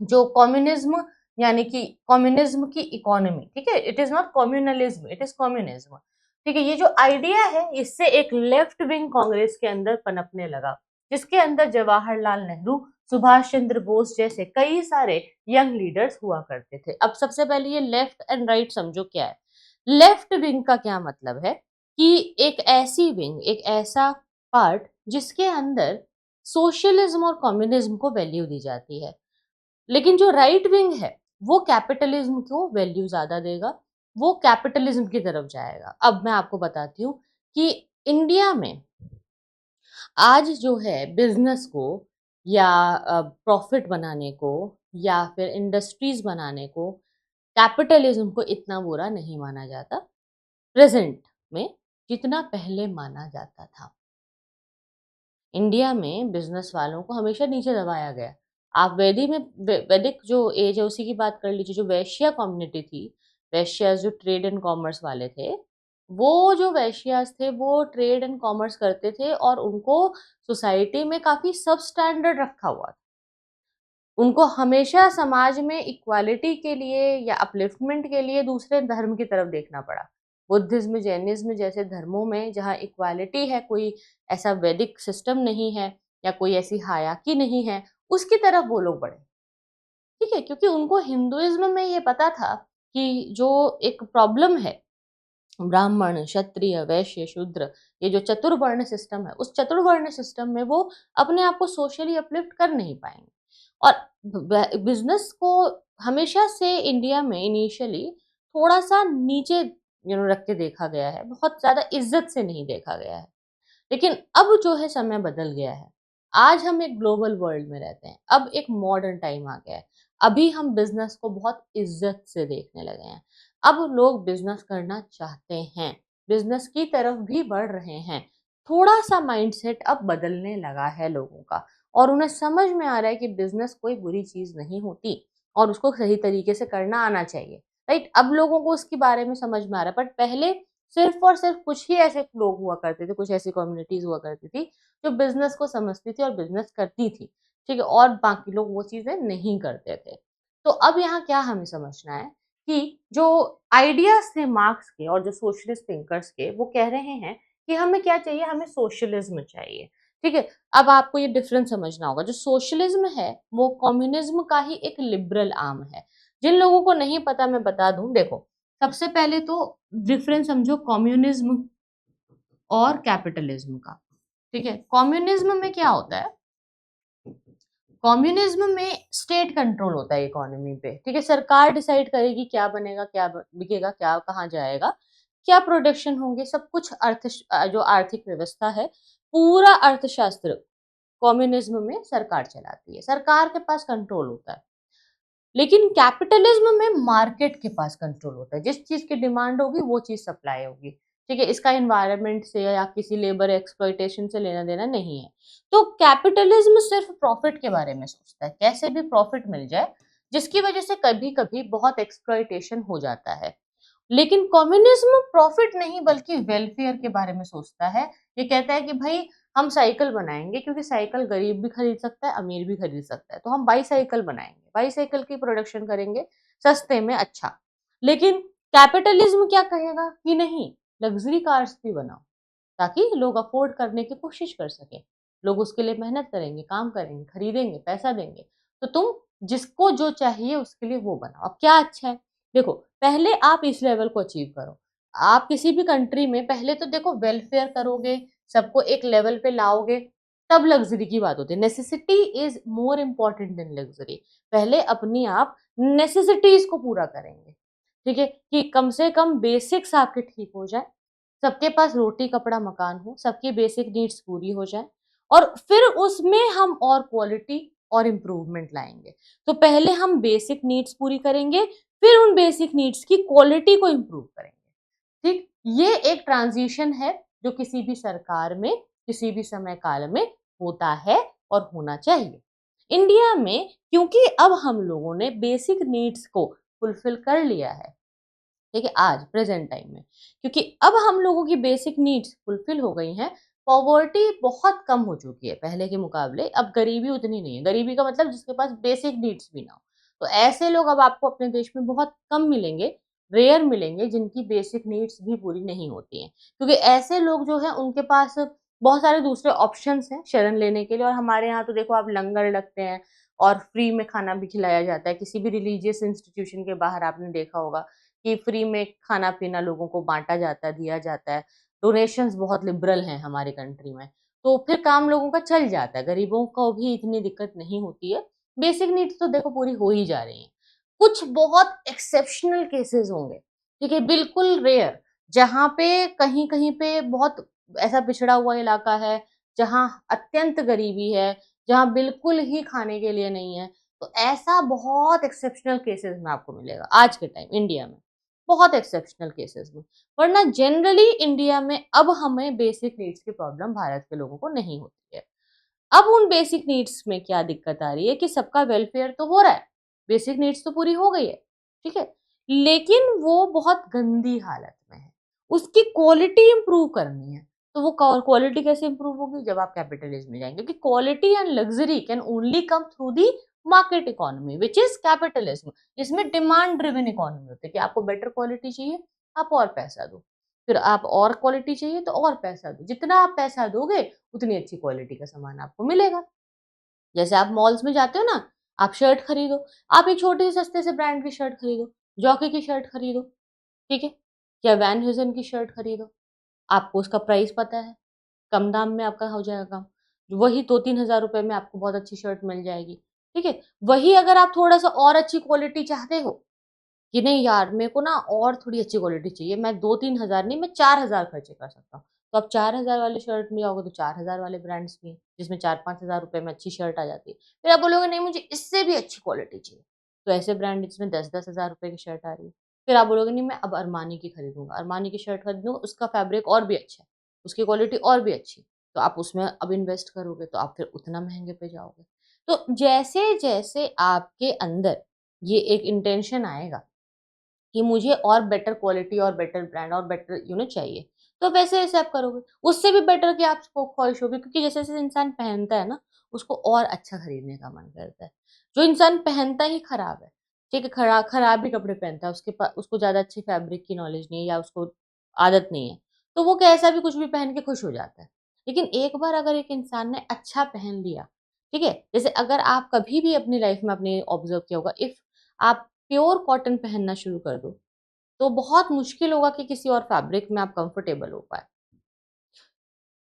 A: जो कम्युनिज्म, यानी कि कम्युनिज्म की इकोनॉमी, ठीक है, it is not communalism, it is communism, ठीक है। ये जो आइडिया है, इससे एक लेफ्ट विंग कांग्रेस के अंदर पनपने लगा, जिसके अंदर जवाहरलाल नेहरू, सुभाष चंद्र बोस जैसे कई सारे यंग लीडर्स हुआ करते थे। अब सबसे पहले ये लेफ्ट एंड राइट समझो क्या है। लेफ्ट विंग का क्या मतलब है कि एक ऐसी विंग, एक ऐसा पार्ट जिसके अंदर सोशलिज्म और कम्युनिज्म को वैल्यू दी जाती है। लेकिन जो राइट विंग है, वो कैपिटलिज्म को वैल्यू ज्यादा देगा, वो कैपिटलिज्म की तरफ जाएगा। अब मैं आपको बताती हूँ कि इंडिया में आज जो है बिजनेस को या प्रॉफिट बनाने को या फिर इंडस्ट्रीज बनाने को, कैपिटलिज्म को इतना बुरा नहीं माना जाता प्रेजेंट में जितना पहले माना जाता था। इंडिया में बिजनेस वालों को हमेशा नीचे दबाया गया। आप वैदिक जो एज है उसी की बात कर लीजिए, जो वैश्या कम्युनिटी थी, वैश्यास जो ट्रेड एंड कॉमर्स वाले थे, वो जो वैश्यास थे वो ट्रेड एंड कॉमर्स करते थे और उनको सोसाइटी में काफी सब स्टैंडर्ड रखा हुआ था। उनको हमेशा समाज में इक्वालिटी के लिए या अपलिफ्टमेंट के लिए दूसरे धर्म की तरफ देखना पड़ा। बुद्धिज्म, जैनिज्म जैसे धर्मों में जहाँ इक्वालिटी है, कोई ऐसा वैदिक सिस्टम नहीं है या कोई ऐसी हायरार्की नहीं है, उसकी तरफ वो लोग बढ़े। ठीक है? क्योंकि उनको हिंदुइज्म में ये पता था कि जो एक प्रॉब्लम है ब्राह्मण, क्षत्रिय, वैश्य, शूद्र, ये जो चतुर्वर्ण सिस्टम है, उस चतुर्वर्ण सिस्टम में वो अपने आप को सोशली अपलिफ्ट कर नहीं पाएंगे। और बिजनेस को हमेशा से इंडिया में इनिशियली थोड़ा सा नीचे रख के देखा गया है, बहुत ज्यादा इज्जत से नहीं देखा गया है। लेकिन अब जो है समय बदल गया है। आज हम एक ग्लोबल वर्ल्ड में रहते हैं, अब एक मॉडर्न टाइम आ गया है। अभी हम बिजनेस को बहुत इज्जत से देखने लगे हैं। अब लोग बिजनेस करना चाहते हैं, बिजनेस की तरफ भी बढ़ रहे हैं। थोड़ा सा माइंडसेट अब बदलने लगा है लोगों का, और उन्हें समझ में आ रहा है कि बिजनेस कोई बुरी चीज नहीं होती और उसको सही तरीके से करना आना चाहिए। राइट? अब लोगों को उसके बारे में समझ में आ रहा है, बट पहले सिर्फ और सिर्फ कुछ ही ऐसे लोग हुआ करते थे, कुछ ऐसी कम्युनिटीज हुआ करती थी जो बिजनेस को समझती थी और बिजनेस करती थी। ठीक है? और बाकी लोग वो चीजें नहीं करते थे। तो अब यहाँ क्या हमें समझना है कि जो आइडियाज थे मार्क्स के और जो सोशलिस्ट थिंकर्स के, वो कह रहे हैं कि हमें क्या चाहिए, हमें सोशलिज्म चाहिए। ठीक है? अब आपको ये डिफरेंस समझना होगा। जो सोशलिज्म है वो कम्युनिज्म का ही एक लिबरल आर्म है। जिन लोगों को नहीं पता मैं बता दूं, देखो, सबसे पहले तो डिफरेंस समझो कम्युनिज्म और कैपिटलिज्म का। ठीक है? कम्युनिज्म में क्या होता है, कम्युनिज्म में स्टेट कंट्रोल होता है इकोनॉमी पे। ठीक है? सरकार डिसाइड करेगी क्या बनेगा, क्या बिकेगा, क्या कहाँ जाएगा, क्या प्रोडक्शन होंगे, सब कुछ जो आर्थिक व्यवस्था है, पूरा अर्थशास्त्र कम्युनिज्म में सरकार चलाती है, सरकार के पास कंट्रोल होता है। लेकिन कैपिटलिज्म में मार्केट के पास कंट्रोल होता है, जिस चीज की डिमांड होगी वो चीज सप्लाई होगी। ठीक है? इसका एनवायरनमेंट से या किसी लेबर एक्सप्लॉइटेशन से लेना देना नहीं है। तो कैपिटलिज्म सिर्फ प्रॉफिट के बारे में सोचता है, कैसे भी प्रॉफिट मिल जाए, जिसकी वजह से कभी कभी बहुत एक्सप्लॉइटेशन हो जाता है। लेकिन कम्युनिज्म प्रॉफिट नहीं बल्कि वेलफेयर के बारे में सोचता है। ये कहता है कि भाई हम साइकिल बनाएंगे, क्योंकि साइकिल गरीब भी खरीद सकता है, अमीर भी खरीद सकता है, तो हम बाईसाइकिल बनाएंगे, बाईसाइकिल की प्रोडक्शन करेंगे सस्ते में, अच्छा। लेकिन कैपिटलिज्म क्या कहेगा कि नहीं, लग्जरी कार्स भी बनाओ ताकि लोग अफोर्ड करने की कोशिश कर सके, लोग उसके लिए मेहनत करेंगे, काम करेंगे, खरीदेंगे, पैसा देंगे। तो तुम जिसको जो चाहिए उसके लिए वो बनाओ। अब क्या अच्छा है, देखो, पहले आप इस लेवल को अचीव करो। आप किसी भी कंट्री में पहले तो देखो वेलफेयर करोगे, सबको एक लेवल पे लाओगे, तब लग्जरी की बात होती है। Necessity is more important then luxury. पहले अपनी आप नेसेसिटीज को पूरा करेंगे। ठीक है? कि कम से कम बेसिक्स आपके ठीक हो जाए, सबके पास रोटी कपड़ा मकान हो, सबकी बेसिक नीड्स पूरी हो जाए, और फिर उसमें हम और क्वालिटी और इम्प्रूवमेंट लाएंगे। तो पहले हम बेसिक नीड्स पूरी करेंगे, फिर उन बेसिक नीड्स की क्वालिटी को इम्प्रूव करेंगे। ठीक? ये एक ट्रांजिशन है जो किसी भी सरकार में, किसी भी समय काल में होता है और होना चाहिए। इंडिया में क्योंकि अब हम लोगों ने बेसिक नीड्स को फुलफिल कर लिया है, ठीक है, आज प्रेजेंट टाइम में, क्योंकि अब हम लोगों की बेसिक नीड्स फुलफिल हो गई हैं, पॉवर्टी बहुत कम हो चुकी है पहले के मुकाबले, अब गरीबी उतनी नहीं है। गरीबी का मतलब जिसके पास बेसिक नीड्स भी ना हो। तो ऐसे लोग अब आपको अपने देश में बहुत कम मिलेंगे, रेयर मिलेंगे, जिनकी बेसिक नीड्स भी पूरी नहीं होती हैं, क्योंकि ऐसे लोग जो है उनके पास बहुत सारे दूसरे ऑप्शंस हैं शरण लेने के लिए। और हमारे यहाँ तो देखो आप, लंगर लगते हैं और फ्री में खाना भी खिलाया जाता है। किसी भी रिलीजियस इंस्टीट्यूशन के बाहर आपने देखा होगा कि फ्री में खाना पीना लोगों को बांटा जाता है, दिया जाता है। डोनेशंस बहुत लिबरल हैं हमारी कंट्री में, तो फिर काम लोगों का चल जाता है, गरीबों को भी इतनी दिक्कत नहीं होती है। बेसिक नीड्स तो देखो पूरी हो ही जा रही हैं। कुछ बहुत एक्सेप्शनल केसेस होंगे, ठीक है, बिल्कुल रेयर, जहाँ पे कहीं कहीं पे बहुत ऐसा पिछड़ा हुआ इलाका है, जहाँ अत्यंत गरीबी है, जहाँ बिल्कुल ही खाने के लिए नहीं है, तो ऐसा बहुत एक्सेप्शनल केसेस में आपको मिलेगा आज के टाइम इंडिया में, बहुत एक्सेप्शनल केसेस में। वरना जनरली इंडिया में अब हमें बेसिक नीड्स की प्रॉब्लम भारत के लोगों को नहीं होती है। अब उन बेसिक नीड्स में क्या दिक्कत आ रही है कि सबका वेलफेयर तो हो रहा है, बेसिक नीड्स तो पूरी हो गई है, ठीक है, लेकिन वो बहुत गंदी हालत में है, उसकी क्वालिटी इंप्रूव करनी है। तो वो क्वालिटी कैसे इंप्रूव होगी? जब आप कैपिटलिज्म में जाएंगे, क्योंकि quality and luxury can only come through the market economy which is capitalism. इसमें डिमांड ड्रिवन इकोनॉमी होती है कि आपको बेटर क्वालिटी चाहिए, आप और पैसा दो, फिर आप और क्वालिटी चाहिए तो और पैसा दो, जितना आप पैसा दोगे उतनी अच्छी क्वालिटी का सामान आपको मिलेगा। जैसे आप मॉल्स में जाते हो ना, आप शर्ट खरीदो, आप एक छोटे से सस्ते से ब्रांड की शर्ट खरीदो, जॉकी की शर्ट खरीदो, ठीक है, या वैन ह्यूजन की शर्ट खरीदो, आपको उसका प्राइस पता है, कम दाम में आपका हो जाएगा काम, वही 2-3 हज़ार रुपए में आपको बहुत अच्छी शर्ट मिल जाएगी, ठीक है। वही अगर आप थोड़ा सा और अच्छी क्वालिटी चाहते हो कि नहीं यार मेरे को ना और थोड़ी अच्छी क्वालिटी चाहिए, मैं 2-3 हज़ार नहीं, मैं 4 हज़ार खर्चे कर सकता हूँ, तो आप 4 हज़ार वाले शर्ट में जाओगे तो 4 हज़ार वाले ब्रांड्स भी हैं जिसमें 4-5 हज़ार रुपए में अच्छी शर्ट आ जाती है। फिर आप बोलोगे नहीं मुझे इससे भी अच्छी क्वालिटी चाहिए, तो ऐसे ब्रांड जिसमें 10-10 हज़ार रुपए की शर्ट आ रही है। फिर आप बोलोगे नहीं मैं अब अरमानी की खरीदूंगा, अरमानी की शर्ट खरीदूंगा, उसका फैब्रिक और भी अच्छा है, उसकी क्वालिटी और भी अच्छी, तो आप उसमें अब इन्वेस्ट करोगे तो आप फिर उतना महंगे पे जाओगे। तो जैसे जैसे आपके अंदर ये एक इंटेंशन आएगा कि मुझे और बेटर क्वालिटी और बेटर ब्रांड और बेटर चाहिए, तो वैसे वैसे आप करोगे, उससे भी बेटर की आपको ख्वाहिश होगी, क्योंकि जैसे जैसे इंसान पहनता है ना, उसको और अच्छा खरीदने का मन करता है। जो इंसान पहनता ही खराब है, ठीक है, खराब ही कपड़े पहनता है, उसके पास उसको ज्यादा अच्छी फैब्रिक की नॉलेज नहीं है या उसको आदत नहीं है, तो वो कैसा भी कुछ भी पहन के खुश हो जाता है। लेकिन एक बार अगर एक इंसान ने अच्छा पहन लिया, ठीक है, जैसे अगर आप कभी भी अपनी लाइफ में अपने ऑब्जर्व किया होगा, इफ आप प्योर कॉटन पहनना शुरू कर दो, तो बहुत मुश्किल होगा कि किसी और फैब्रिक में आप कंफर्टेबल हो पाए।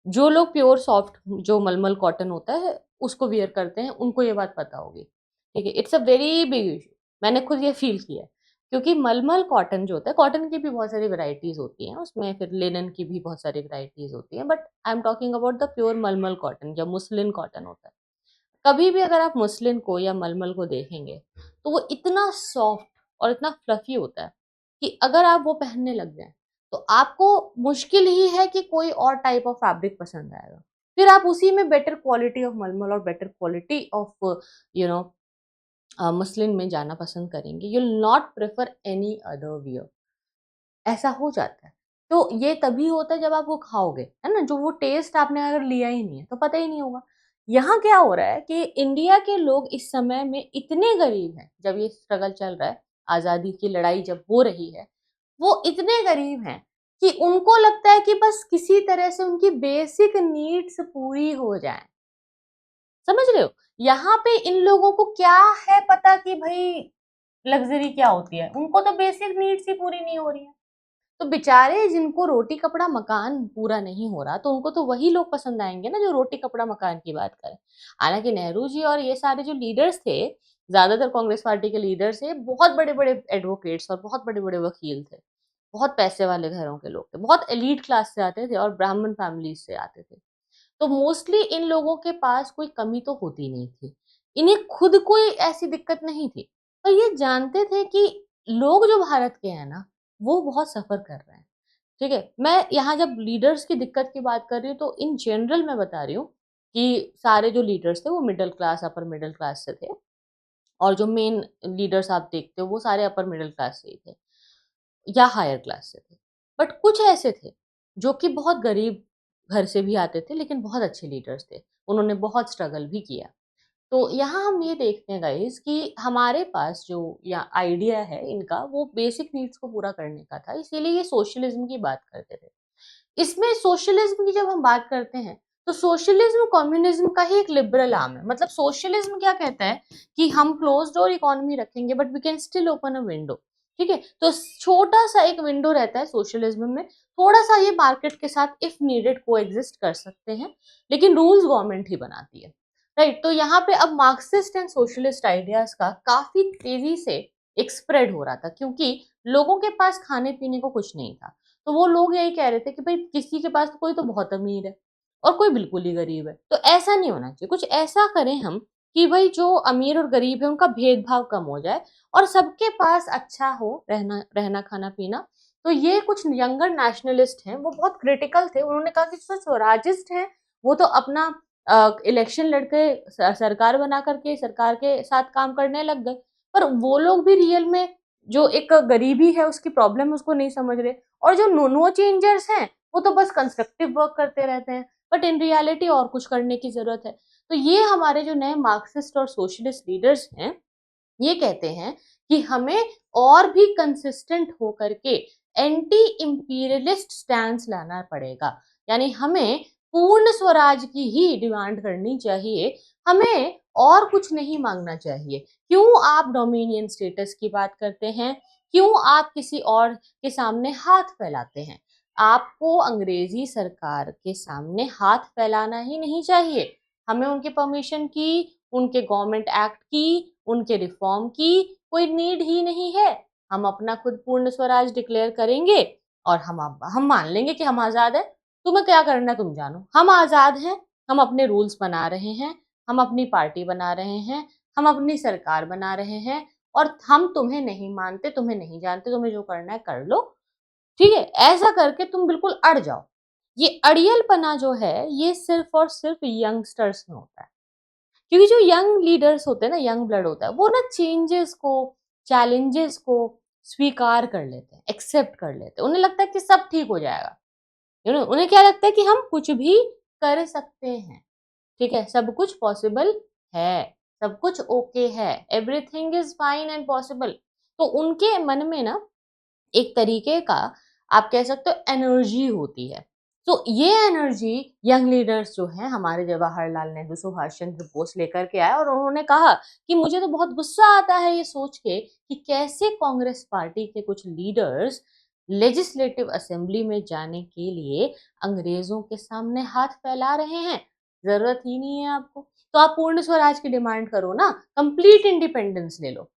A: जो लोग प्योर सॉफ्ट जो मलमल कॉटन होता है उसको वियर करते हैं, उनको ये बात पता होगी, ठीक है, it's a very big issue. मैंने खुद ये फील किया है, क्योंकि मलमल कॉटन जो होता है, कॉटन की भी बहुत सारी वैरायटीज होती हैं उसमें, फिर लिनन की भी बहुत सारी वैरायटीज होती हैं, but I am talking about the pure मलमल कॉटन, जब मुस्लिन कॉटन होता है। कभी भी अगर आप मुस्लिन को या मलमल को देखेंगे तो वो इतना सॉफ्ट और इतना फ्लफी होता है कि अगर आप वो पहनने लग जाए तो आपको मुश्किल ही है कि कोई और टाइप ऑफ फैब्रिक पसंद आएगा। फिर आप उसी में बेटर क्वालिटी ऑफ मलमल और better quality of you know muslin में जाना पसंद करेंगे, you will not prefer any other wear. ऐसा हो जाता है। तो ये तभी होता है जब आप वो खाओगे, है ना? जो वो टेस्ट आपने अगर लिया ही नहीं है, तो पता ही नहीं होगा। यहाँ क्या हो रहा है कि इंडिया के लोग इस समय में इतने गरीब हैं, जब ये स्ट्रगल चल रहा है, आज़ादी की लड़ाई जब हो रही है, वो इतने गरीब हैं कि उनको लगता है कि बस किसी तरह से उनकी बेसिक नीड्स पूरी हो जाएँ। समझ रहे हो? यहाँ पे इन लोगों को क्या है पता कि भई लग्ज़री क्या होती है? उनको तो बेसिक नीड्स ही पूरी नहीं हो रही हैं। तो बेचारे जिनको रोटी कपड़ा मकान पूरा नहीं हो रहा, तो उनको तो वही लोग पसंद आएंगे ना जो रोटी कपड़ा मकान की बात करें। हालांकि नेहरू जी और ये सारे जो लीडर्स थे, ज्यादातर कांग्रेस पार्टी के लीडर्स थे, बहुत बड़े बड़े एडवोकेट्स और बहुत बड़े बड़े वकील थे, बहुत पैसे वाले घरों के लोग थे, बहुत एलीट क्लास से आते थे और ब्राह्मण फैमिली से आते थे। तो मोस्टली इन लोगों के पास कोई कमी तो होती नहीं थी, इन्हें खुद कोई ऐसी दिक्कत नहीं थी, पर ये जानते थे कि लोग जो भारत के हैं ना, वो बहुत सफर कर रहे हैं। ठीक है, मैं यहाँ जब लीडर्स की दिक्कत की बात कर रही हूँ तो इन जनरल मैं बता रही हूँ कि सारे जो लीडर्स थे वो middle class upper middle class से थे, और जो मेन लीडर्स आप देखते हो वो सारे अपर मिडिल क्लास से ही थे या हायर क्लास से थे। बट कुछ ऐसे थे जो कि बहुत गरीब घर से भी आते थे, लेकिन बहुत अच्छे लीडर्स थे, उन्होंने बहुत स्ट्रगल भी किया। तो यहाँ हम ये देखते हैं गाइस कि हमारे पास जो या आइडिया है इनका, वो बेसिक नीड्स को पूरा करने का था, इसीलिए ये सोशलिज्म की बात करते थे। इसमें सोशलिज्म की जब हम बात करते हैं तो सोशलिज्म कम्युनिज्म का ही एक लिबरल आर्म है। मतलब सोशलिज्म क्या कहता है कि हम क्लोज डोर इकोनॉमी रखेंगे but we can still open a window, ठीक है। तो छोटा सा एक विंडो रहता है सोशलिज्म में, थोड़ा सा ये मार्केट के साथ इफ नीडेड को एग्जिस्ट कर सकते हैं, लेकिन रूल्स गवर्नमेंट ही बनाती है, राइट। तो यहाँ पे अब मार्क्सिस्ट एंड सोशलिस्ट आइडियाज का काफी तेजी से एक स्प्रेड हो रहा था, क्योंकि लोगों के पास खाने पीने को कुछ नहीं था। तो वो लोग यही कह रहे थे कि भाई किसी के पास तो कोई तो बहुत अमीर है और कोई बिल्कुल ही गरीब है, तो ऐसा नहीं होना चाहिए, कुछ ऐसा करें हम कि भाई जो अमीर और गरीब है उनका भेदभाव कम हो जाए और सबके पास अच्छा हो रहना रहना खाना पीना। तो ये कुछ यंगर नेशनलिस्ट हैं, वो बहुत क्रिटिकल थे। उन्होंने कहा कि जो स्वराजिस्ट हैं वो तो अपना इलेक्शन लड़के सरकार बना करके सरकार के साथ काम करने लग गए, पर वो लोग भी रियल में जो एक गरीबी है उसकी प्रॉब्लम उसको नहीं समझ रहे। और जो नो नो चेंजर्स हैं वो तो बस कंस्ट्रक्टिव वर्क करते रहते हैं, बट इन रियलिटी और कुछ करने की जरूरत है। तो ये हमारे जो नए मार्क्सिस्ट और सोशलिस्ट लीडर्स हैं ये कहते हैं कि हमें और भी कंसिस्टेंट होकर के एंटी इंपीरियलिस्ट स्टैंड लाना पड़ेगा, यानी हमें पूर्ण स्वराज की ही डिमांड करनी चाहिए, हमें और कुछ नहीं मांगना चाहिए। क्यों आप डोमिनियन स्टेटस की बात करते हैं, क्यों आप किसी और के सामने हाथ फैलाते हैं? आपको अंग्रेजी सरकार के सामने हाथ फैलाना ही नहीं चाहिए। हमें उनके परमिशन की, उनके गवर्नमेंट एक्ट की, उनके रिफॉर्म की कोई नीड ही नहीं है। हम अपना खुद पूर्ण स्वराज डिक्लेयर करेंगे और हम मान लेंगे कि हम आजाद है। तुम्हें क्या करना है तुम जानो, हम आजाद हैं, हम अपने रूल्स बना रहे हैं, हम अपनी पार्टी बना रहे हैं, हम अपनी सरकार बना रहे हैं और हम तुम्हें नहीं मानते, तुम्हें नहीं जानते, तुम्हें जो करना है कर लो। ठीक है, ऐसा करके तुम बिल्कुल अड़ जाओ। ये अड़ियलपना जो है ये सिर्फ और सिर्फ यंगस्टर्स में होता है, क्योंकि जो यंग लीडर्स होते हैं ना, यंग ब्लड होता है, वो ना चेंजेस को, चैलेंजेस को स्वीकार कर लेते हैं, एक्सेप्ट कर लेते हैं। उन्हें लगता है कि सब ठीक हो जाएगा। उन्हें क्या लगता है कि हम कुछ भी कर सकते हैं। ठीक है, सब कुछ पॉसिबल है, सब कुछ ओके है, everything is fine and possible. तो उनके मन में ना एक तरीके का आप कह सकते हो एनर्जी होती है। तो ये एनर्जी यंग लीडर्स जो हैं हमारे जवाहरलाल नेहरू, सुभाष चंद्र बोस लेकर के आए और उन्होंने कहा कि मुझे तो बहुत गुस्सा आता है ये सोच के कि कैसे कांग्रेस पार्टी के कुछ लीडर्स लेजिस्लेटिव असेंबली में जाने के लिए अंग्रेजों के सामने हाथ फैला रहे हैं। जरूरत ही नहीं है आपको, तो आप पूर्ण स्वराज की डिमांड करो ना, कंप्लीट इंडिपेंडेंस ले लो।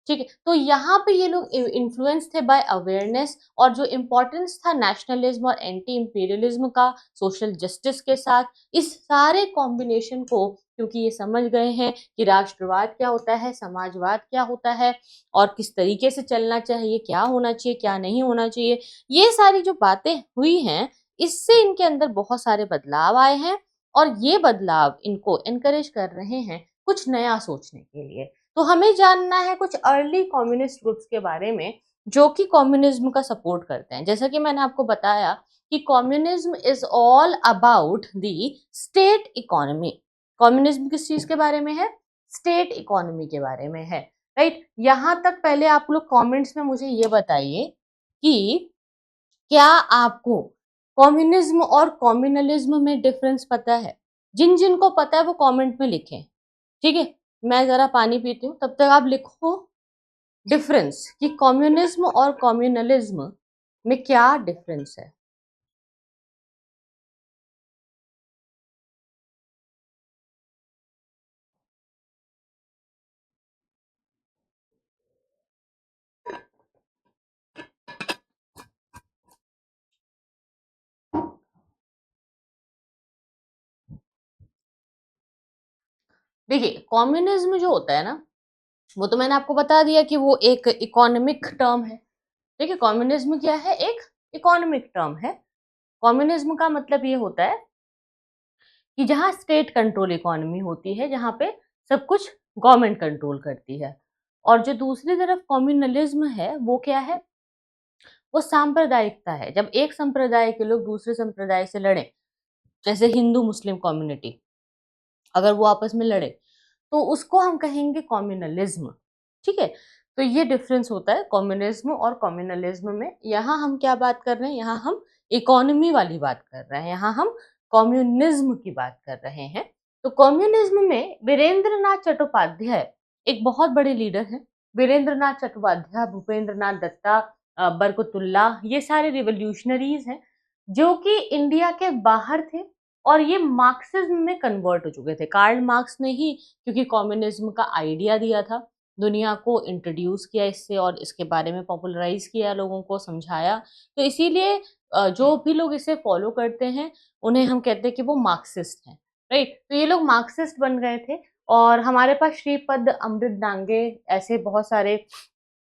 A: ठीक है, तो यहाँ पे ये लोग इन्फ्लुएंस थे बाय अवेयरनेस, और जो इम्पोर्टेंस था नेशनलिज्म और एंटी इंपीरियलिज्म का सोशल जस्टिस के साथ, इस सारे कॉम्बिनेशन को क्योंकि ये समझ गए हैं कि राष्ट्रवाद क्या होता है, समाजवाद क्या होता है और किस तरीके से चलना चाहिए, क्या होना चाहिए क्या नहीं होना चाहिए, ये सारी जो बातें हुई हैं इससे इनके अंदर बहुत सारे बदलाव आए हैं और ये बदलाव इनको एनकरेज कर रहे हैं कुछ नया सोचने के लिए। तो हमें जानना है कुछ अर्ली कम्युनिस्ट ग्रुप्स के बारे में जो कि कम्युनिज्म का सपोर्ट करते हैं। जैसा कि मैंने आपको बताया कि communism is all about the state economy. Communism किस चीज के बारे में है? स्टेट इकोनॉमी के बारे में है। राइट, यहां तक पहले आप लोग कमेंट्स में मुझे ये बताइए कि क्या आपको कम्युनिज्म और कम्युनलिज्म में डिफरेंस पता है? जिन जिनको पता है वो कमेंट में लिखें। ठीक है, मैं जरा पानी पीती हूँ, तब तक आप लिखो डिफरेंस कि कम्युनिज्म और कम्युनलिज्म में क्या डिफरेंस है। देखिए, कम्युनिज्म जो होता है ना, वो तो मैंने आपको बता दिया कि वो एक इकोनॉमिक टर्म है। ठीक है, कम्युनिज्म क्या है? एक इकोनॉमिक टर्म है। कम्युनिज्म का मतलब ये होता है कि जहाँ स्टेट कंट्रोल इकोनॉमी होती है, जहाँ पे सब कुछ गवर्नमेंट कंट्रोल करती है। और जो दूसरी तरफ कम्युनलिज्म है वो क्या है? वो सांप्रदायिकता है। जब एक संप्रदाय के लोग दूसरे संप्रदाय से लड़े, जैसे हिंदू मुस्लिम कम्युनिटी अगर वो आपस में लड़े तो उसको हम कहेंगे कम्युनलिज्म। ठीक है, तो ये डिफरेंस होता है कम्युनिज्म और कम्युनलिज्म में। यहाँ हम क्या बात कर रहे हैं? यहाँ हम इकोनॉमी वाली बात कर रहे हैं, यहाँ हम कम्युनिज्म की बात कर रहे हैं। तो कम्युनिज्म में वीरेंद्र नाथ चट्टोपाध्याय एक बहुत बड़े लीडर हैं। वीरेंद्र नाथ चट्टोपाध्याय, भूपेंद्र नाथ दत्ता, बरकतुल्ला, ये सारे रिवोल्यूशनरीज हैं जो कि इंडिया के बाहर थे और ये मार्क्सिज्म में कन्वर्ट हो चुके थे। कार्ल मार्क्स ने ही क्योंकि कम्युनिज्म का आइडिया दिया था, दुनिया को इंट्रोड्यूस किया इससे और इसके बारे में पॉपुलराइज किया, लोगों को समझाया। तो इसीलिए जो भी लोग इसे फॉलो करते हैं उन्हें हम कहते हैं कि वो मार्क्सिस्ट हैं। राइट, तो ये लोग मार्क्सिस्ट बन गए थे और हमारे पास श्रीपद अमृत डांगे ऐसे बहुत सारे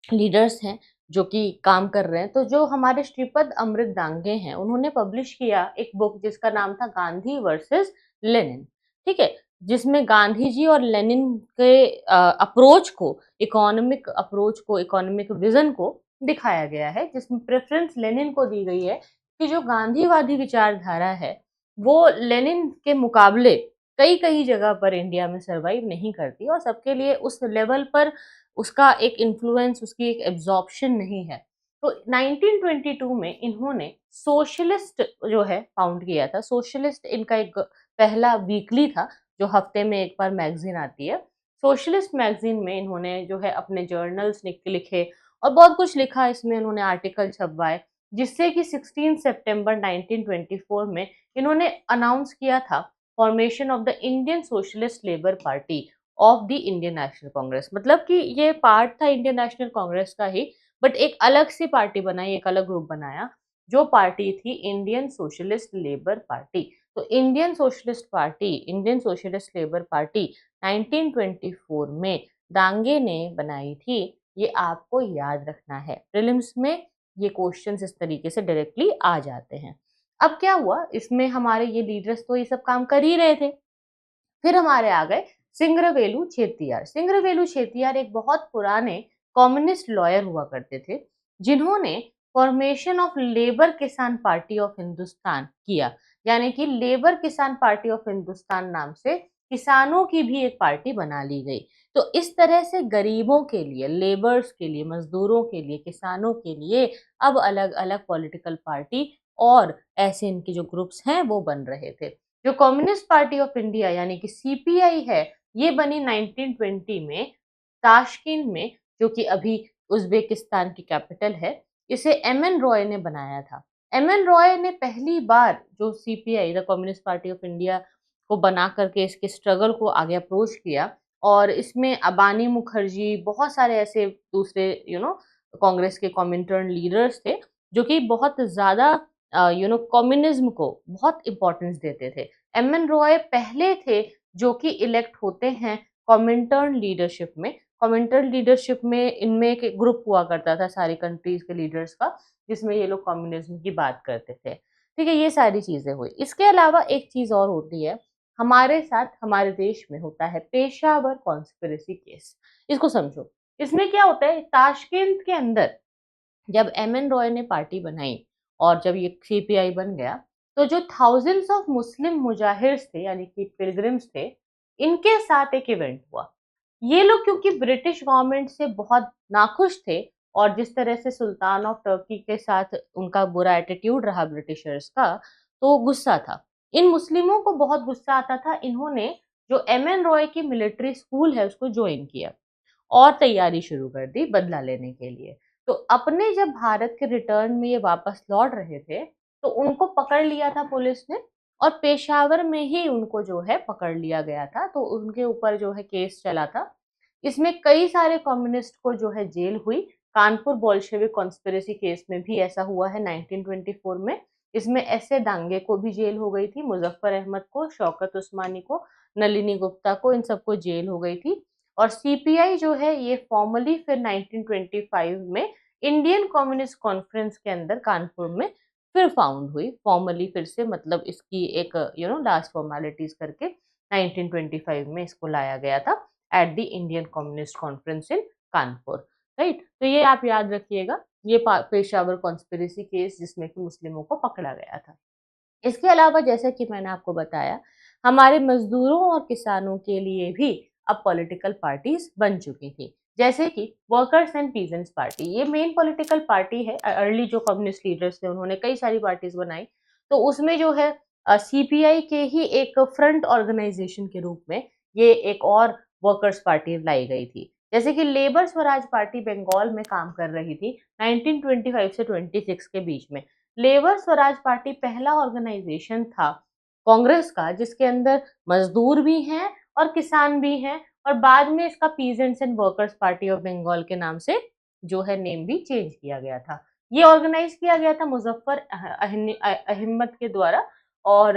A: लीडर्स हैं जो कि काम कर रहे हैं। तो जो हमारे श्रीपद अमृत डांगे हैं, उन्होंने पब्लिश किया एक बुक जिसका नाम था गांधी वर्सेस लेनिन, ठीक है? जिसमें गांधी जी और लेनिन के अप्रोच को, इकोनॉमिक विजन को दिखाया गया है, जिसमें प्रेफरेंस लेनिन को दी गई है कि जो गांधीवादी विचारधारा है, वो लेनिन के मुकाबले कई-कई जगह पर इंडिया में सर्वाइव नहीं करती और सबके लिए उस लेवल पर उसका एक इन्फ्लुएंस, उसकी एक एब्जॉर्प्शन नहीं है। तो 1922 में इन्होंने सोशलिस्ट जो है फाउंड किया था। सोशलिस्ट इनका एक पहला वीकली था, जो हफ्ते में एक बार मैगज़ीन आती है। सोशलिस्ट मैगज़ीन में इन्होंने जो है अपने जर्नल्स लिखे और बहुत कुछ लिखा, इसमें उन्होंने आर्टिकल छपवाए, जिससे कि 16 सितंबर 1924 में इन्होंने अनाउंस किया था formation of the Indian socialist labour party of the Indian national Congress. मतलब कि ये पार्ट था इंडियन नेशनल कांग्रेस का ही, बट एक अलग सी पार्टी बनाई, एक अलग ग्रुप बनाया, जो पार्टी थी इंडियन सोशलिस्ट लेबर पार्टी। तो इंडियन सोशलिस्ट लेबर पार्टी 1924 में डांगे ने बनाई थी। ये आपको याद रखना है, प्रीलिम्स में ये क्वेश्चंस इस तरीके से डायरेक्टली आ जाते हैं। अब क्या हुआ, इसमें हमारे ये लीडर्स तो ये सब काम कर ही रहे थे। फिर हमारे आ गए सिंगरवेलु छेत्तियार। सिंगरवेलु छेत्तियार एक बहुत पुराने कम्युनिस्ट लॉयर हुआ करते थे, जिन्होंने फॉर्मेशन ऑफ लेबर किसान पार्टी ऑफ हिंदुस्तान किया। यानी कि लेबर किसान पार्टी ऑफ हिंदुस्तान नाम से किसानों की भी एक पार्टी बना ली गई। तो इस तरह से गरीबों के लिए, लेबर्स के लिए, मजदूरों के लिए, किसानों के लिए अब अलग अलग पॉलिटिकल पार्टी और ऐसे इनके जो ग्रुप्स हैं वो बन रहे थे। जो कम्युनिस्ट पार्टी ऑफ इंडिया यानी कि सीपीआई है, ये बनी 1920 में ताशकंद में, जो कि अभी उज़्बेकिस्तान की कैपिटल है। इसे एमएन रॉय ने बनाया था। एमएन रॉय ने पहली बार जो CPI, the communist party of India को बना करके इसके स्ट्रगल को आगे अप्रोच किया और इसमें अबानी मुखर्जी, बहुत सारे ऐसे दूसरे कांग्रेस के कॉमिंटर्न लीडर्स थे, जो कि बहुत ज़्यादा कम्युनिज्म को बहुत इम्पोर्टेंस देते थे। एमएन रॉय पहले थे जो कि इलेक्ट होते हैं कॉमिंटर्न लीडरशिप में। कॉमिंटर्न लीडरशिप में इनमें एक ग्रुप हुआ करता था सारी कंट्रीज के लीडर्स का, जिसमें ये लोग कम्युनिज्म की बात करते थे। ठीक है, ये सारी चीजें हुई। इसके अलावा एक चीज और होती है, हमारे साथ हमारे देश में होता है पेशावर कॉन्स्पिरेसी केस। इसको समझो। इसमें क्या होता है, ताशकंद के अंदर जब एमएन रॉय ने पार्टी बनाई और जब ये सीपीआई बन गया, तो जो थाउजेंड्स ऑफ मुस्लिम मुजाहिर्स थे यानी कि पिलग्रिम्स थे, इनके साथ एक इवेंट हुआ। ये लोग क्योंकि ब्रिटिश गवर्नमेंट से बहुत नाखुश थे और जिस तरह से सुल्तान ऑफ टर्की के साथ उनका बुरा एटीट्यूड रहा ब्रिटिशर्स का, तो गुस्सा था। इन मुस्लिमों को बहुत गुस्सा आता था। इन्होंने जो एमएन रॉय की मिलिट्री स्कूल है उसको ज्वाइन किया और तैयारी शुरू कर दी बदला लेने के लिए। तो अपने जब भारत के रिटर्न में ये वापस लौट रहे थे, तो उनको पकड़ लिया था पुलिस ने और पेशावर में ही उनको जो है पकड़ लिया गया था। तो उनके ऊपर जो है केस चला था। इसमें कई सारे कम्युनिस्ट को जो है जेल हुई। कानपुर बोल्शेविक कॉन्स्पिरेसी केस में भी ऐसा हुआ है 1924 में। इसमें ऐसे दांगे को भी जेल हो गई थी, मुजफ्फर अहमद को, शौकत उस्मानी को, नलिनी गुप्ता को, इन सबको जेल हो गई थी। और सीपीआई जो है ये फॉर्मली फिर 1925 में इंडियन कम्युनिस्ट कॉन्फ्रेंस के अंदर कानपुर में फिर फाउंड हुई, फॉर्मली फिर से, मतलब इसकी एक लास्ट फॉर्मेलिटीज करके 1925 में इसको लाया गया था at the Indian communist conference in Kanpur. Right, तो ये आप याद रखिएगा, ये पेशावर कॉन्स्पिरेसी केस जिसमें कि मुस्लिमों को पकड़ा गया था। इसके अलावा जैसा कि मैंने आपको बताया, हमारे मजदूरों और किसानों के लिए भी अब पॉलिटिकल पार्टीज बन चुकी थी, जैसे कि वर्कर्स एंड पीजेंट्स पार्टी। ये मेन पॉलिटिकल पार्टी है। अर्ली जो कम्युनिस्ट लीडर्स थे उन्होंने कई सारी पार्टीज बनाई, तो उसमें जो है सीपीआई के ही एक फ्रंट ऑर्गेनाइजेशन के रूप में ये एक और वर्कर्स पार्टी लाई गई थी। जैसे कि लेबर स्वराज पार्टी बंगाल में काम कर रही थी 1925 से 26 के बीच में। लेबर स्वराज पार्टी पहला ऑर्गेनाइजेशन था कांग्रेस का जिसके अंदर मजदूर भी हैं और किसान भी हैं, और बाद में इसका peasants and workers party of Bengal के नाम से जो है नेम भी चेंज किया गया था। ये ऑर्गेनाइज किया गया था मुजफ्फर अहमद के द्वारा और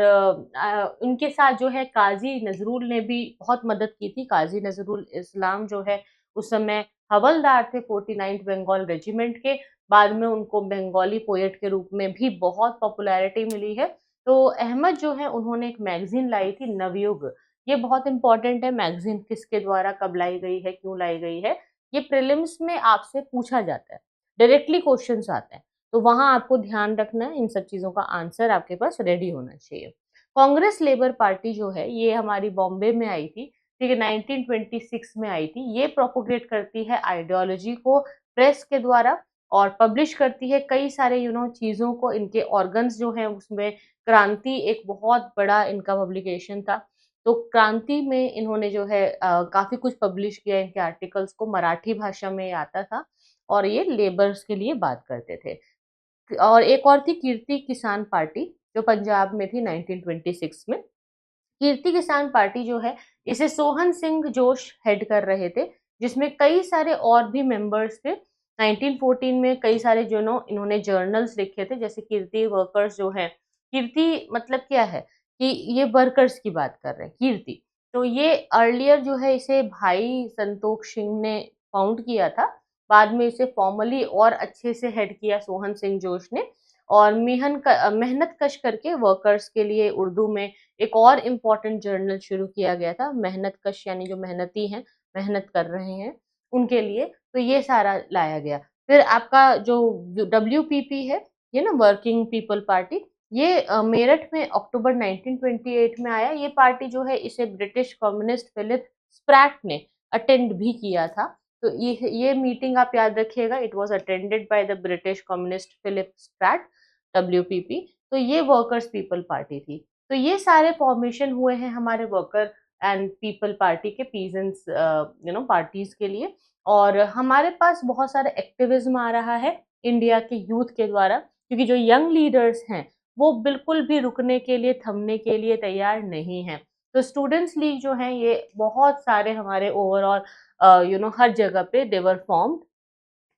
A: इनके साथ जो है काजी नजरुल ने भी बहुत मदद की थी। काजी नजरुल इस्लाम जो है उस समय हवलदार थे 49th बंगाल रेजिमेंट के। बाद में उनको बंगाली पोएट के रूप में भी बहुत पॉपुलैरिटी मिली है। तो अहमद जो है उन्होंने एक मैगजीन लाई थी नवयुग। ये बहुत इंपॉर्टेंट है, मैगजीन किसके द्वारा कब लाई गई है, क्यों लाई गई है, ये प्रीलिम्स में आपसे पूछा जाता है, डायरेक्टली क्वेश्चंस आते हैं। तो वहां आपको ध्यान रखना है, इन सब चीजों का आंसर आपके पास रेडी होना चाहिए। कांग्रेस लेबर पार्टी जो है ये हमारी बॉम्बे में आई थी, ठीक है, 1926 में आई थी। ये प्रोपोगेट करती है आइडियोलॉजी को प्रेस के द्वारा, और पब्लिश करती है कई सारे चीजों को। इनके ऑर्गन्स जो हैं उसमें क्रांति एक बहुत बड़ा इनका पब्लिकेशन था। तो क्रांति में इन्होंने जो है काफी कुछ पब्लिश किया। इनके आर्टिकल्स को मराठी भाषा में आता था और ये लेबर्स के लिए बात करते थे। और एक और थी कीर्ति किसान पार्टी, जो पंजाब में थी 1926 में। कीर्ति किसान पार्टी जो है इसे सोहन सिंह जोश हेड कर रहे थे, जिसमें कई सारे और भी मेंबर्स थे। 1914 में कई सारे इन्होंने जर्नल्स लिखे थे, जैसे कीर्ति वर्कर्स जो है। कीर्ति मतलब क्या है कि ये वर्कर्स की बात कर रहे हैं, कीर्ति। तो ये अर्लियर जो है इसे भाई संतोष सिंह ने फाउंड किया था। बाद में इसे फॉर्मली और अच्छे से हेड किया सोहन सिंह जोश ने। और मेहनत कश करके वर्कर्स के लिए उर्दू में एक और इम्पोर्टेंट जर्नल शुरू किया गया था, मेहनत कश यानी जो मेहनती हैं, मेहनत कर रहे हैं, उनके लिए। तो ये सारा लाया गया। फिर आपका जो डब्ल्यूपीपी है, ये ना वर्किंग पीपल पार्टी, ये मेरठ में अक्टूबर 1928 में आया। ये पार्टी जो है इसे ब्रिटिश कम्युनिस्ट फिलिप स्प्रैट ने अटेंड भी किया था। तो ये मीटिंग आप याद रखिएगा, it was attended by the British communist Philip Spratt, WPP. तो ये वर्कर्स पीपल पार्टी थी। तो ये सारे फॉर्मेशन हुए हैं हमारे वर्कर एंड पीपल पार्टी के, पीजेंट्स पार्टीज के लिए। और हमारे पास बहुत सारे एक्टिविज्म आ रहा है इंडिया के यूथ के द्वारा, क्योंकि जो यंग लीडर्स हैं वो बिल्कुल भी रुकने के लिए, थमने के लिए तैयार नहीं हैं। तो स्टूडेंट्स लीग जो हैं ये बहुत सारे हमारे ओवरऑल हर जगह पे they were formed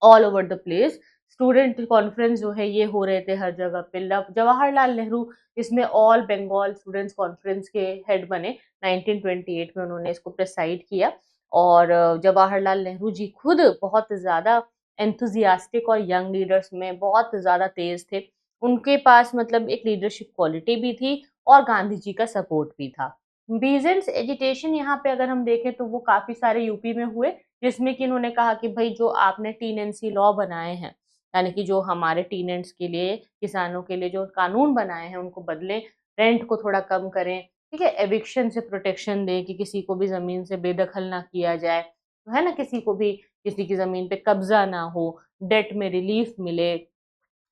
A: all over the place. Student conference जो है ये हो रहे थे हर जगह पे। जवाहरलाल नेहरू इसमें ऑल बंगाल स्टूडेंट्स कॉन्फ्रेंस के हेड बने। 1928 में उन्होंने इसको प्रेसाइड किया। और जवाहरलाल नेहरू जी खुद बहुत ज़्यादा एंथुजियास्टिक और यंग लीडर्स में बहुत ज़्यादा तेज थे। उनके पास मतलब एक लीडरशिप क्वालिटी भी थी और गांधी जी का सपोर्ट भी था। पीजेंट्स एजिटेशन यहाँ पे अगर हम देखें तो वो काफ़ी सारे यूपी में हुए, जिसमें कि इन्होंने कहा कि भाई जो आपने टीनेंसी लॉ बनाए हैं, यानी कि जो हमारे टीनेंट्स के लिए, किसानों के लिए जो कानून बनाए हैं उनको बदलें, रेंट को थोड़ा कम करें, ठीक है, एविक्शन से प्रोटेक्शन दें कि किसी को भी ज़मीन से बेदखल ना किया जाए, तो है ना, किसी को भी किसी की ज़मीन पे कब्जा ना हो, डेट में रिलीफ मिले,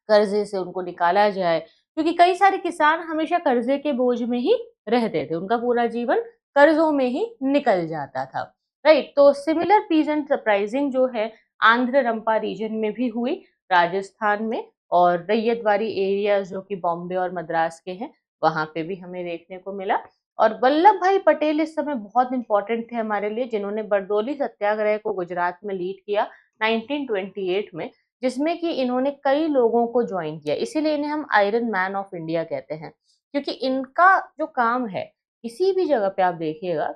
A: कर्जे से उनको निकाला जाए। क्योंकि कई सारे किसान हमेशा कर्जे के बोझ में ही रहते थे, उनका पूरा जीवन कर्जों में ही निकल जाता था, राइट। तो सिमिलर पीजेंट सरप्राइजिंग जो है आंध्र रंपा रीजन में भी हुई, राजस्थान में। और रैयतवाड़ी एरियाज जो कि बॉम्बे और मद्रास के हैं, वहां पे भी हमें देखने को मिला। और वल्लभ भाई पटेल इस समय बहुत इंपॉर्टेंट थे हमारे लिए, जिन्होंने बरदौली सत्याग्रह को गुजरात में लीड किया 1928 में, जिसमें कि इन्होंने कई लोगों को ज्वाइन किया। इसीलिए इन्हें हम आयरन मैन ऑफ इंडिया कहते हैं, क्योंकि इनका जो काम है, किसी भी जगह पे आप देखिएगा,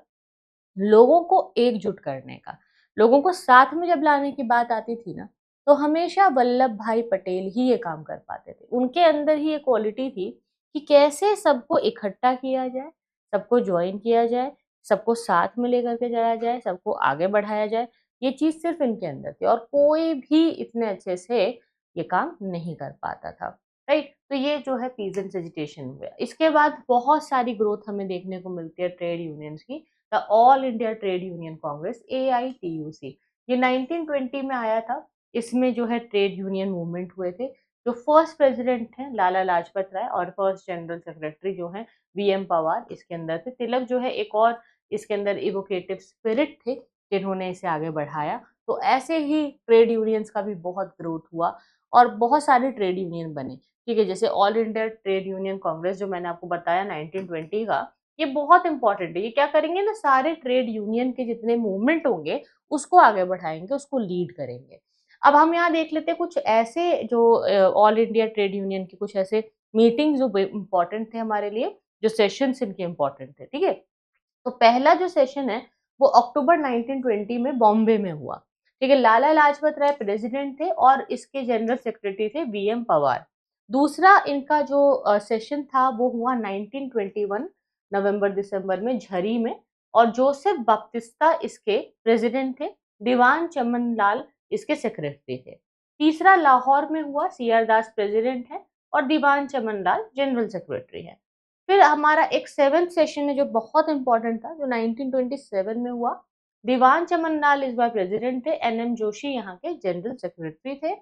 A: लोगों को एकजुट करने का, लोगों को साथ में जब लाने की बात आती थी ना, तो हमेशा वल्लभ भाई पटेल ही ये काम कर पाते थे। उनके अंदर ही ये क्वालिटी थी कि कैसे सबको इकट्ठा किया जाए, सबको ज्वाइन किया जाए, सबको साथ में लेकर के जाया जाए, सबको आगे बढ़ाया जाए। ये चीज़ सिर्फ इनके अंदर थी और कोई भी इतने अच्छे से ये काम नहीं कर पाता था, राइट। तो ये जो है पीजेंट्स एजिटेशन हुआ। इसके बाद बहुत सारी ग्रोथ हमें देखने को मिलती है ट्रेड यूनियंस की। The all India trade union Congress, AITUC, ये 1920 में आया था। इसमें जो है ट्रेड यूनियन मूवमेंट हुए थे। जो फर्स्ट प्रेसिडेंट हैं लाला लाजपत राय, और फर्स्ट जनरल सेक्रेटरी जो हैं VM पवार इसके अंदर थे। तिलक जो है एक और इसके अंदर इवोकेटिव स्पिरिट थे, जिन्होंने इसे आगे बढ़ाया। तो ऐसे ही ट्रेड यूनियंस का भी बहुत ग्रोथ हुआ और बहुत सारे ट्रेड यूनियन बने, ठीक है। जैसे all India trade union Congress जो मैंने आपको बताया 1920 का, ये बहुत इंपॉर्टेंट है। ये क्या करेंगे ना, सारे ट्रेड यूनियन के जितने मूवमेंट होंगे उसको आगे बढ़ाएंगे, उसको लीड करेंगे। अब हम यहाँ देख लेते हैं कुछ ऐसे जो ऑल इंडिया ट्रेड यूनियन के कुछ ऐसे मीटिंग जो इम्पोर्टेंट थे हमारे लिए, जो सेशंस इनके इम्पोर्टेंट थे, ठीक है। तो पहला जो सेशन है वो अक्टूबर 1920 में बॉम्बे में हुआ, ठीक है। लाला लाजपत राय प्रेसिडेंट थे और इसके जनरल सेक्रेटरी थे वीएम पवार। दूसरा इनका जो सेशन था वो हुआ 1921 नवंबर दिसंबर में झरी में, और जोसेफ बाप्तिस्ता इसके प्रेसिडेंट थे, दीवान चमन लाल इसके सेक्रेटरी थे। तीसरा लाहौर में हुआ, सीआर दास प्रेसिडेंट है और दीवान चमन लाल जनरल सेक्रेटरी है। फिर हमारा एक सेवेंथ सेशन है जो बहुत इंपॉर्टेंट था, जो 1927 में हुआ। दीवान चमन लाल इस बार प्रेसिडेंट थे, एनएम जोशी यहाँ के जनरल सेक्रेटरी थे।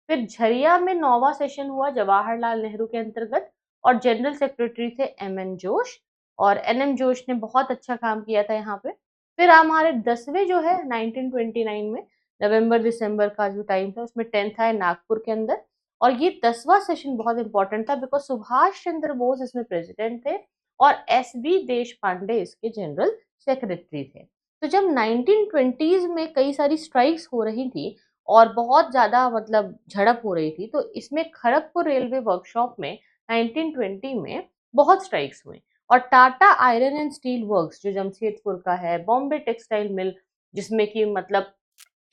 A: फिर झरिया में 9वां सेशन हुआ जवाहरलाल नेहरू के अंतर्गत, और जनरल सेक्रेटरी थे एमएन जोश, और एनएम जोश ने बहुत अच्छा काम किया था यहाँ पे। फिर हमारे 10वें जो है 1929 में नवंबर दिसंबर का जो टाइम था उसमें 10th आए नागपुर के अंदर, और ये 10वां सेशन बहुत इंपॉर्टेंट था बिकॉज सुभाष चंद्र बोस इसमें प्रेसिडेंट थे और एस बी देश पांडे इसके जनरल सेक्रेटरी थे। तो जब 1920s में कई सारी स्ट्राइक्स हो रही थी और बहुत ज्यादा मतलब झड़प हो रही थी, तो इसमें खड़गपुर रेलवे वर्कशॉप में 1920 में बहुत स्ट्राइक्स हुई, और Tata iron and steel works जो जमशेदपुर का है, बॉम्बे टेक्सटाइल मिल जिसमें कि मतलब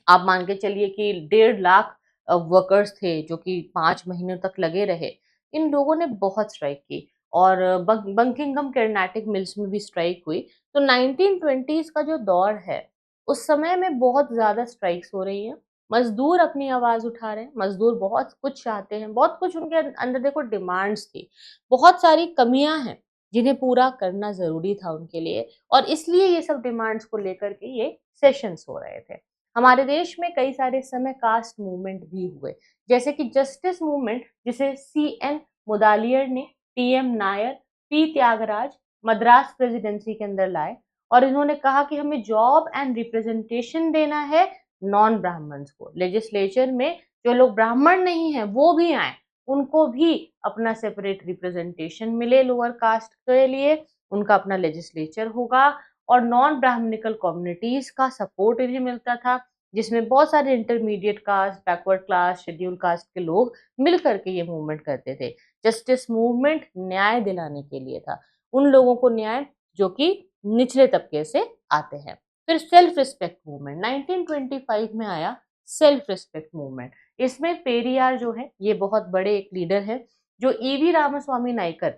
A: आप मान के चलिए कि 1.5 लाख वर्कर्स थे जो कि 5 महीने तक लगे रहे। इन लोगों ने बहुत स्ट्राइक की, और बंकिंगम कर्नाटिक मिल्स में भी स्ट्राइक हुई। तो 1920s का जो दौर है उस समय में बहुत ज्यादा स्ट्राइक्स हो रही हैं, मजदूर अपनी आवाज उठा रहे हैं, मजदूर बहुत कुछ चाहते हैं, बहुत कुछ उनके अंदर देखो डिमांड्स थी, बहुत सारी कमियां हैं जिन्हें पूरा करना जरूरी था उनके लिए, और इसलिए ये सब डिमांड्स को लेकर के ये सेशंस हो रहे थे। हमारे देश में कई सारे समय कास्ट मूवमेंट भी हुए, जैसे कि जस्टिस मूवमेंट जिसे सीएन मुदालियर ने, T M Nair, P Thyagaraja Madras presidency के अंदर लाए, और इन्होंने कहा कि हमें जॉब एंड रिप्रेजेंटेशन देना है नॉन ब्राह्मण्स को, लेजिस्लेचर में जो लोग ब्राह्मण नहीं है वो भी आए, उनको भी अपना सेपरेट रिप्रेजेंटेशन मिले, लोअर कास्ट के लिए उनका अपना लेजिस्लेचर होगा, और नॉन ब्राह्मणिकल कम्युनिटीज का सपोर्ट इन्हें मिलता था, जिसमें बहुत सारे intermediate caste, backward class, schedule caste के लोग मिल करके ये मूवमेंट करते थे। जस्टिस मूवमेंट न्याय दिलाने के लिए था, उन लोगों को न्याय जो कि निचले तबके से आते हैं। फिर सेल्फ रिस्पेक्ट मूवमेंट 1925 में आया, सेल्फ रिस्पेक्ट मूवमेंट। इसमें पेरियार जो है ये बहुत बड़े एक लीडर है, जो ईवी रामास्वामी नायकर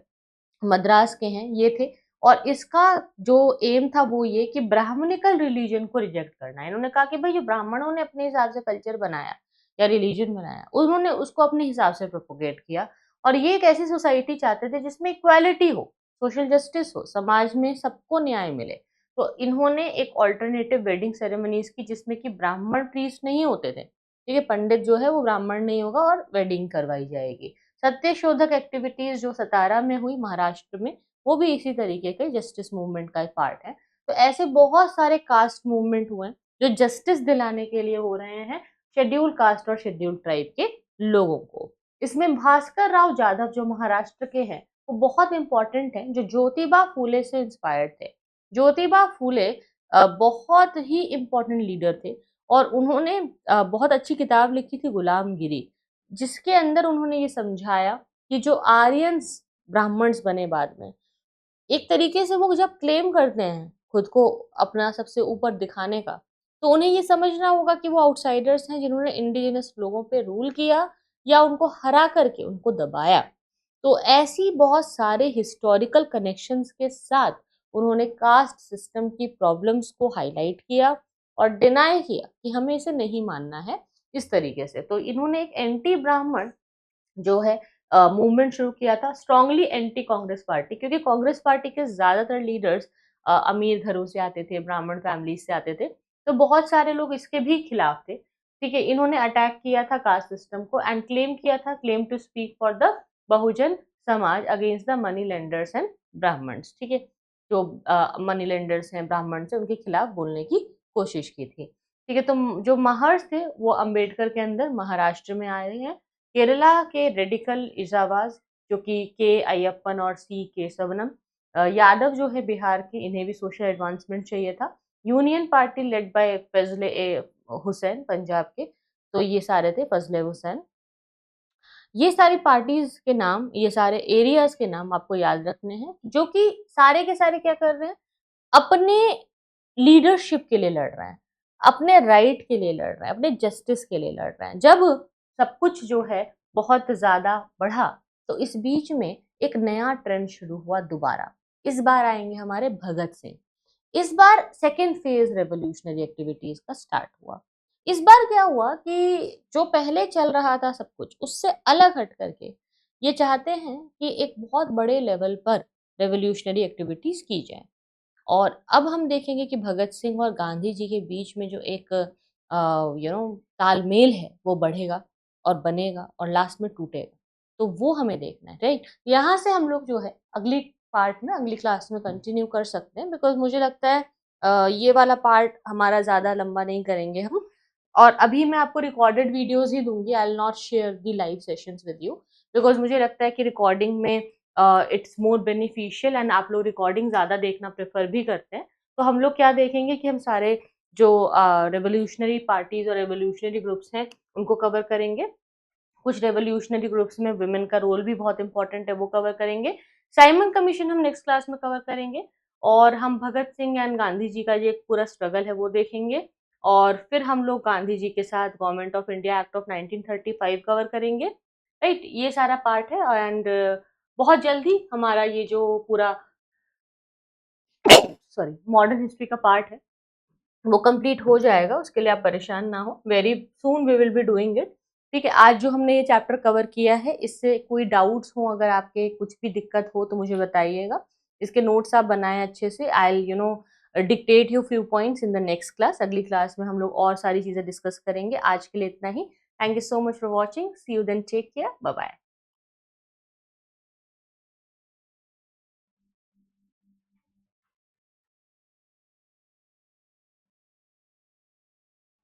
A: मद्रास के हैं ये थे, और इसका जो एम था वो ये कि ब्राह्मणिकल रिलीजन को रिजेक्ट करना है। इन्होंने कहा कि भाई जो ब्राह्मणों ने अपने हिसाब से कल्चर बनाया या रिलीजन बनाया, उन्होंने उसको अपने हिसाब से प्रोपोगेट किया, और ये एक ऐसी सोसाइटी चाहते थे जिसमें इक्वालिटी हो, सोशल जस्टिस हो, समाज में सबको न्याय मिले। तो इन्होंने एक ऑल्टरनेटिव वेडिंग सेरेमनीज की जिसमें कि ब्राह्मण प्रीस्ट नहीं होते थे, ठीक है, पंडित जो है वो ब्राह्मण नहीं होगा और वेडिंग करवाई जाएगी। सत्यशोधक एक्टिविटीज जो सतारा में हुई महाराष्ट्र में, वो भी इसी तरीके के जस्टिस मूवमेंट का एक पार्ट है। तो ऐसे बहुत सारे कास्ट मूवमेंट हुए हैं जो जस्टिस दिलाने के लिए हो रहे हैं शेड्यूल कास्ट और शेड्यूल ट्राइब के लोगों को। इसमें भास्कर राव जाधव जो महाराष्ट्र के हैं वो बहुत इंपॉर्टेंट हैं, जो ज्योतिबा फूले से इंस्पायर्ड थे। ज्योतिबा फूले बहुत ही इंपॉर्टेंट लीडर थे, और उन्होंने बहुत अच्छी किताब लिखी थी गुलामगिरी, जिसके अंदर उन्होंने ये समझाया कि जो आर्यंस ब्राह्मण्स बने बाद में, एक तरीके से वो जब क्लेम करते हैं खुद को अपना सबसे ऊपर दिखाने का, तो उन्हें ये समझना होगा कि वो आउटसाइडर्स हैं जिन्होंने इंडिजिनस लोगों पे रूल किया या उनको हरा करके उनको दबाया। तो ऐसी बहुत सारे हिस्टोरिकल कनेक्शंस के साथ उन्होंने कास्ट सिस्टम की प्रॉब्लम्स को हाईलाइट किया और डिनाई किया कि हमें इसे नहीं मानना है इस तरीके से। तो इन्होंने एक एंटी ब्राह्मण जो है मूवमेंट शुरू किया था, स्ट्रांगली एंटी कांग्रेस पार्टी, क्योंकि कांग्रेस पार्टी के ज्यादातर लीडर्स अमीर घरों से आते थे, ब्राह्मण फैमिलीज से आते थे, तो बहुत सारे लोग इसके भी खिलाफ थे, ठीक है। इन्होंने अटैक किया था कास्ट सिस्टम को एंड क्लेम किया था, claim to speak for the Bahujan Samaj against the money lenders and Brahmans, ठीक है। जो मनी लेंडर्स हैं ब्राह्मण से, उनके खिलाफ बोलने की कोशिश की थी, ठीक है। तो जो महर्ष थे वो अंबेडकर के अंदर महाराष्ट्र में आए हैं। केरला के रेडिकल इजावाज जो कि के अयप्पन और सी केशवनम, यादव जो है बिहार के, इन्हें भी सोशल एडवांसमेंट चाहिए था। यूनियन पार्टी लेड बाय फजले ए हुसैन पंजाब के, तो ये सारे थे फजले हुसैन। ये सारी पार्टीज के नाम, ये सारे एरियाज के नाम आपको याद रखने हैं, जो कि सारे के सारे क्या कर रहे हैं, अपने लीडरशिप के लिए लड़ रहे हैं, अपने राइट के लिए लड़ रहे हैं, अपने जस्टिस के लिए लड़ रहे हैं। जब सब कुछ जो है बहुत ज्यादा बढ़ा, तो इस बीच में एक नया ट्रेंड शुरू हुआ दोबारा। इस बार आएंगे हमारे भगत सिंह। इस बार सेकेंड फेज रेवोल्यूशनरी एक्टिविटीज का स्टार्ट हुआ। इस बार क्या हुआ कि जो पहले चल रहा था सब कुछ, उससे अलग हट करके ये चाहते हैं कि एक बहुत बड़े लेवल पर रेवोल्यूशनरी एक्टिविटीज की जाए। और अब हम देखेंगे कि भगत सिंह और गांधी जी के बीच में जो एक तालमेल है वो बढ़ेगा और बनेगा और लास्ट में टूटेगा। तो वो हमें देखना है, राइट। यहाँ से हम लोग जो है अगली पार्ट में, अगली क्लास में कंटिन्यू कर सकते हैं, बिकॉज मुझे लगता है ये वाला पार्ट हमारा ज़्यादा लंबा नहीं करेंगे हम। और अभी मैं आपको रिकॉर्डेड वीडियोस ही दूंगी, I will not share the live sessions with you, because मुझे लगता है कि रिकॉर्डिंग में इट्स मोर बेनिफिशियल, एंड आप लोग रिकॉर्डिंग ज़्यादा देखना प्रेफर भी करते हैं। तो हम लोग क्या देखेंगे कि हम सारे जो रेवोल्यूशनरी पार्टीज और रेवोल्यूशनरी ग्रुप्स हैं उनको कवर करेंगे। कुछ रेवोल्यूशनरी ग्रुप्स में वुमेन का रोल भी बहुत इंपॉर्टेंट है, वो कवर करेंगे। साइमन कमीशन हम नेक्स्ट क्लास में कवर करेंगे। और हम भगत सिंह एंड गांधी जी का जो एक पूरा स्ट्रगल है वो देखेंगे। और फिर हम लोग गांधी जी के साथ government of India act of 1935 cover करेंगे, राइट। ये सारा पार्ट है। एंड बहुत जल्दी हमारा ये जो पूरा सॉरी मॉडर्न हिस्ट्री का पार्ट है वो कंप्लीट हो जाएगा। उसके लिए आप परेशान ना हो, very soon we will be doing it. ठीक है, आज जो हमने ये चैप्टर कवर किया है, इससे कोई डाउट्स हो, अगर आपके कुछ भी दिक्कत हो तो मुझे बताइएगा। इसके नोट्स आप बनाएं अच्छे से। I dictate you few points in the next class. अगली क्लास में हम लोग और सारी चीजें डिस्कस करेंगे। आज के लिए इतना ही। Thank you so much for watching. See you then, take care, bye bye.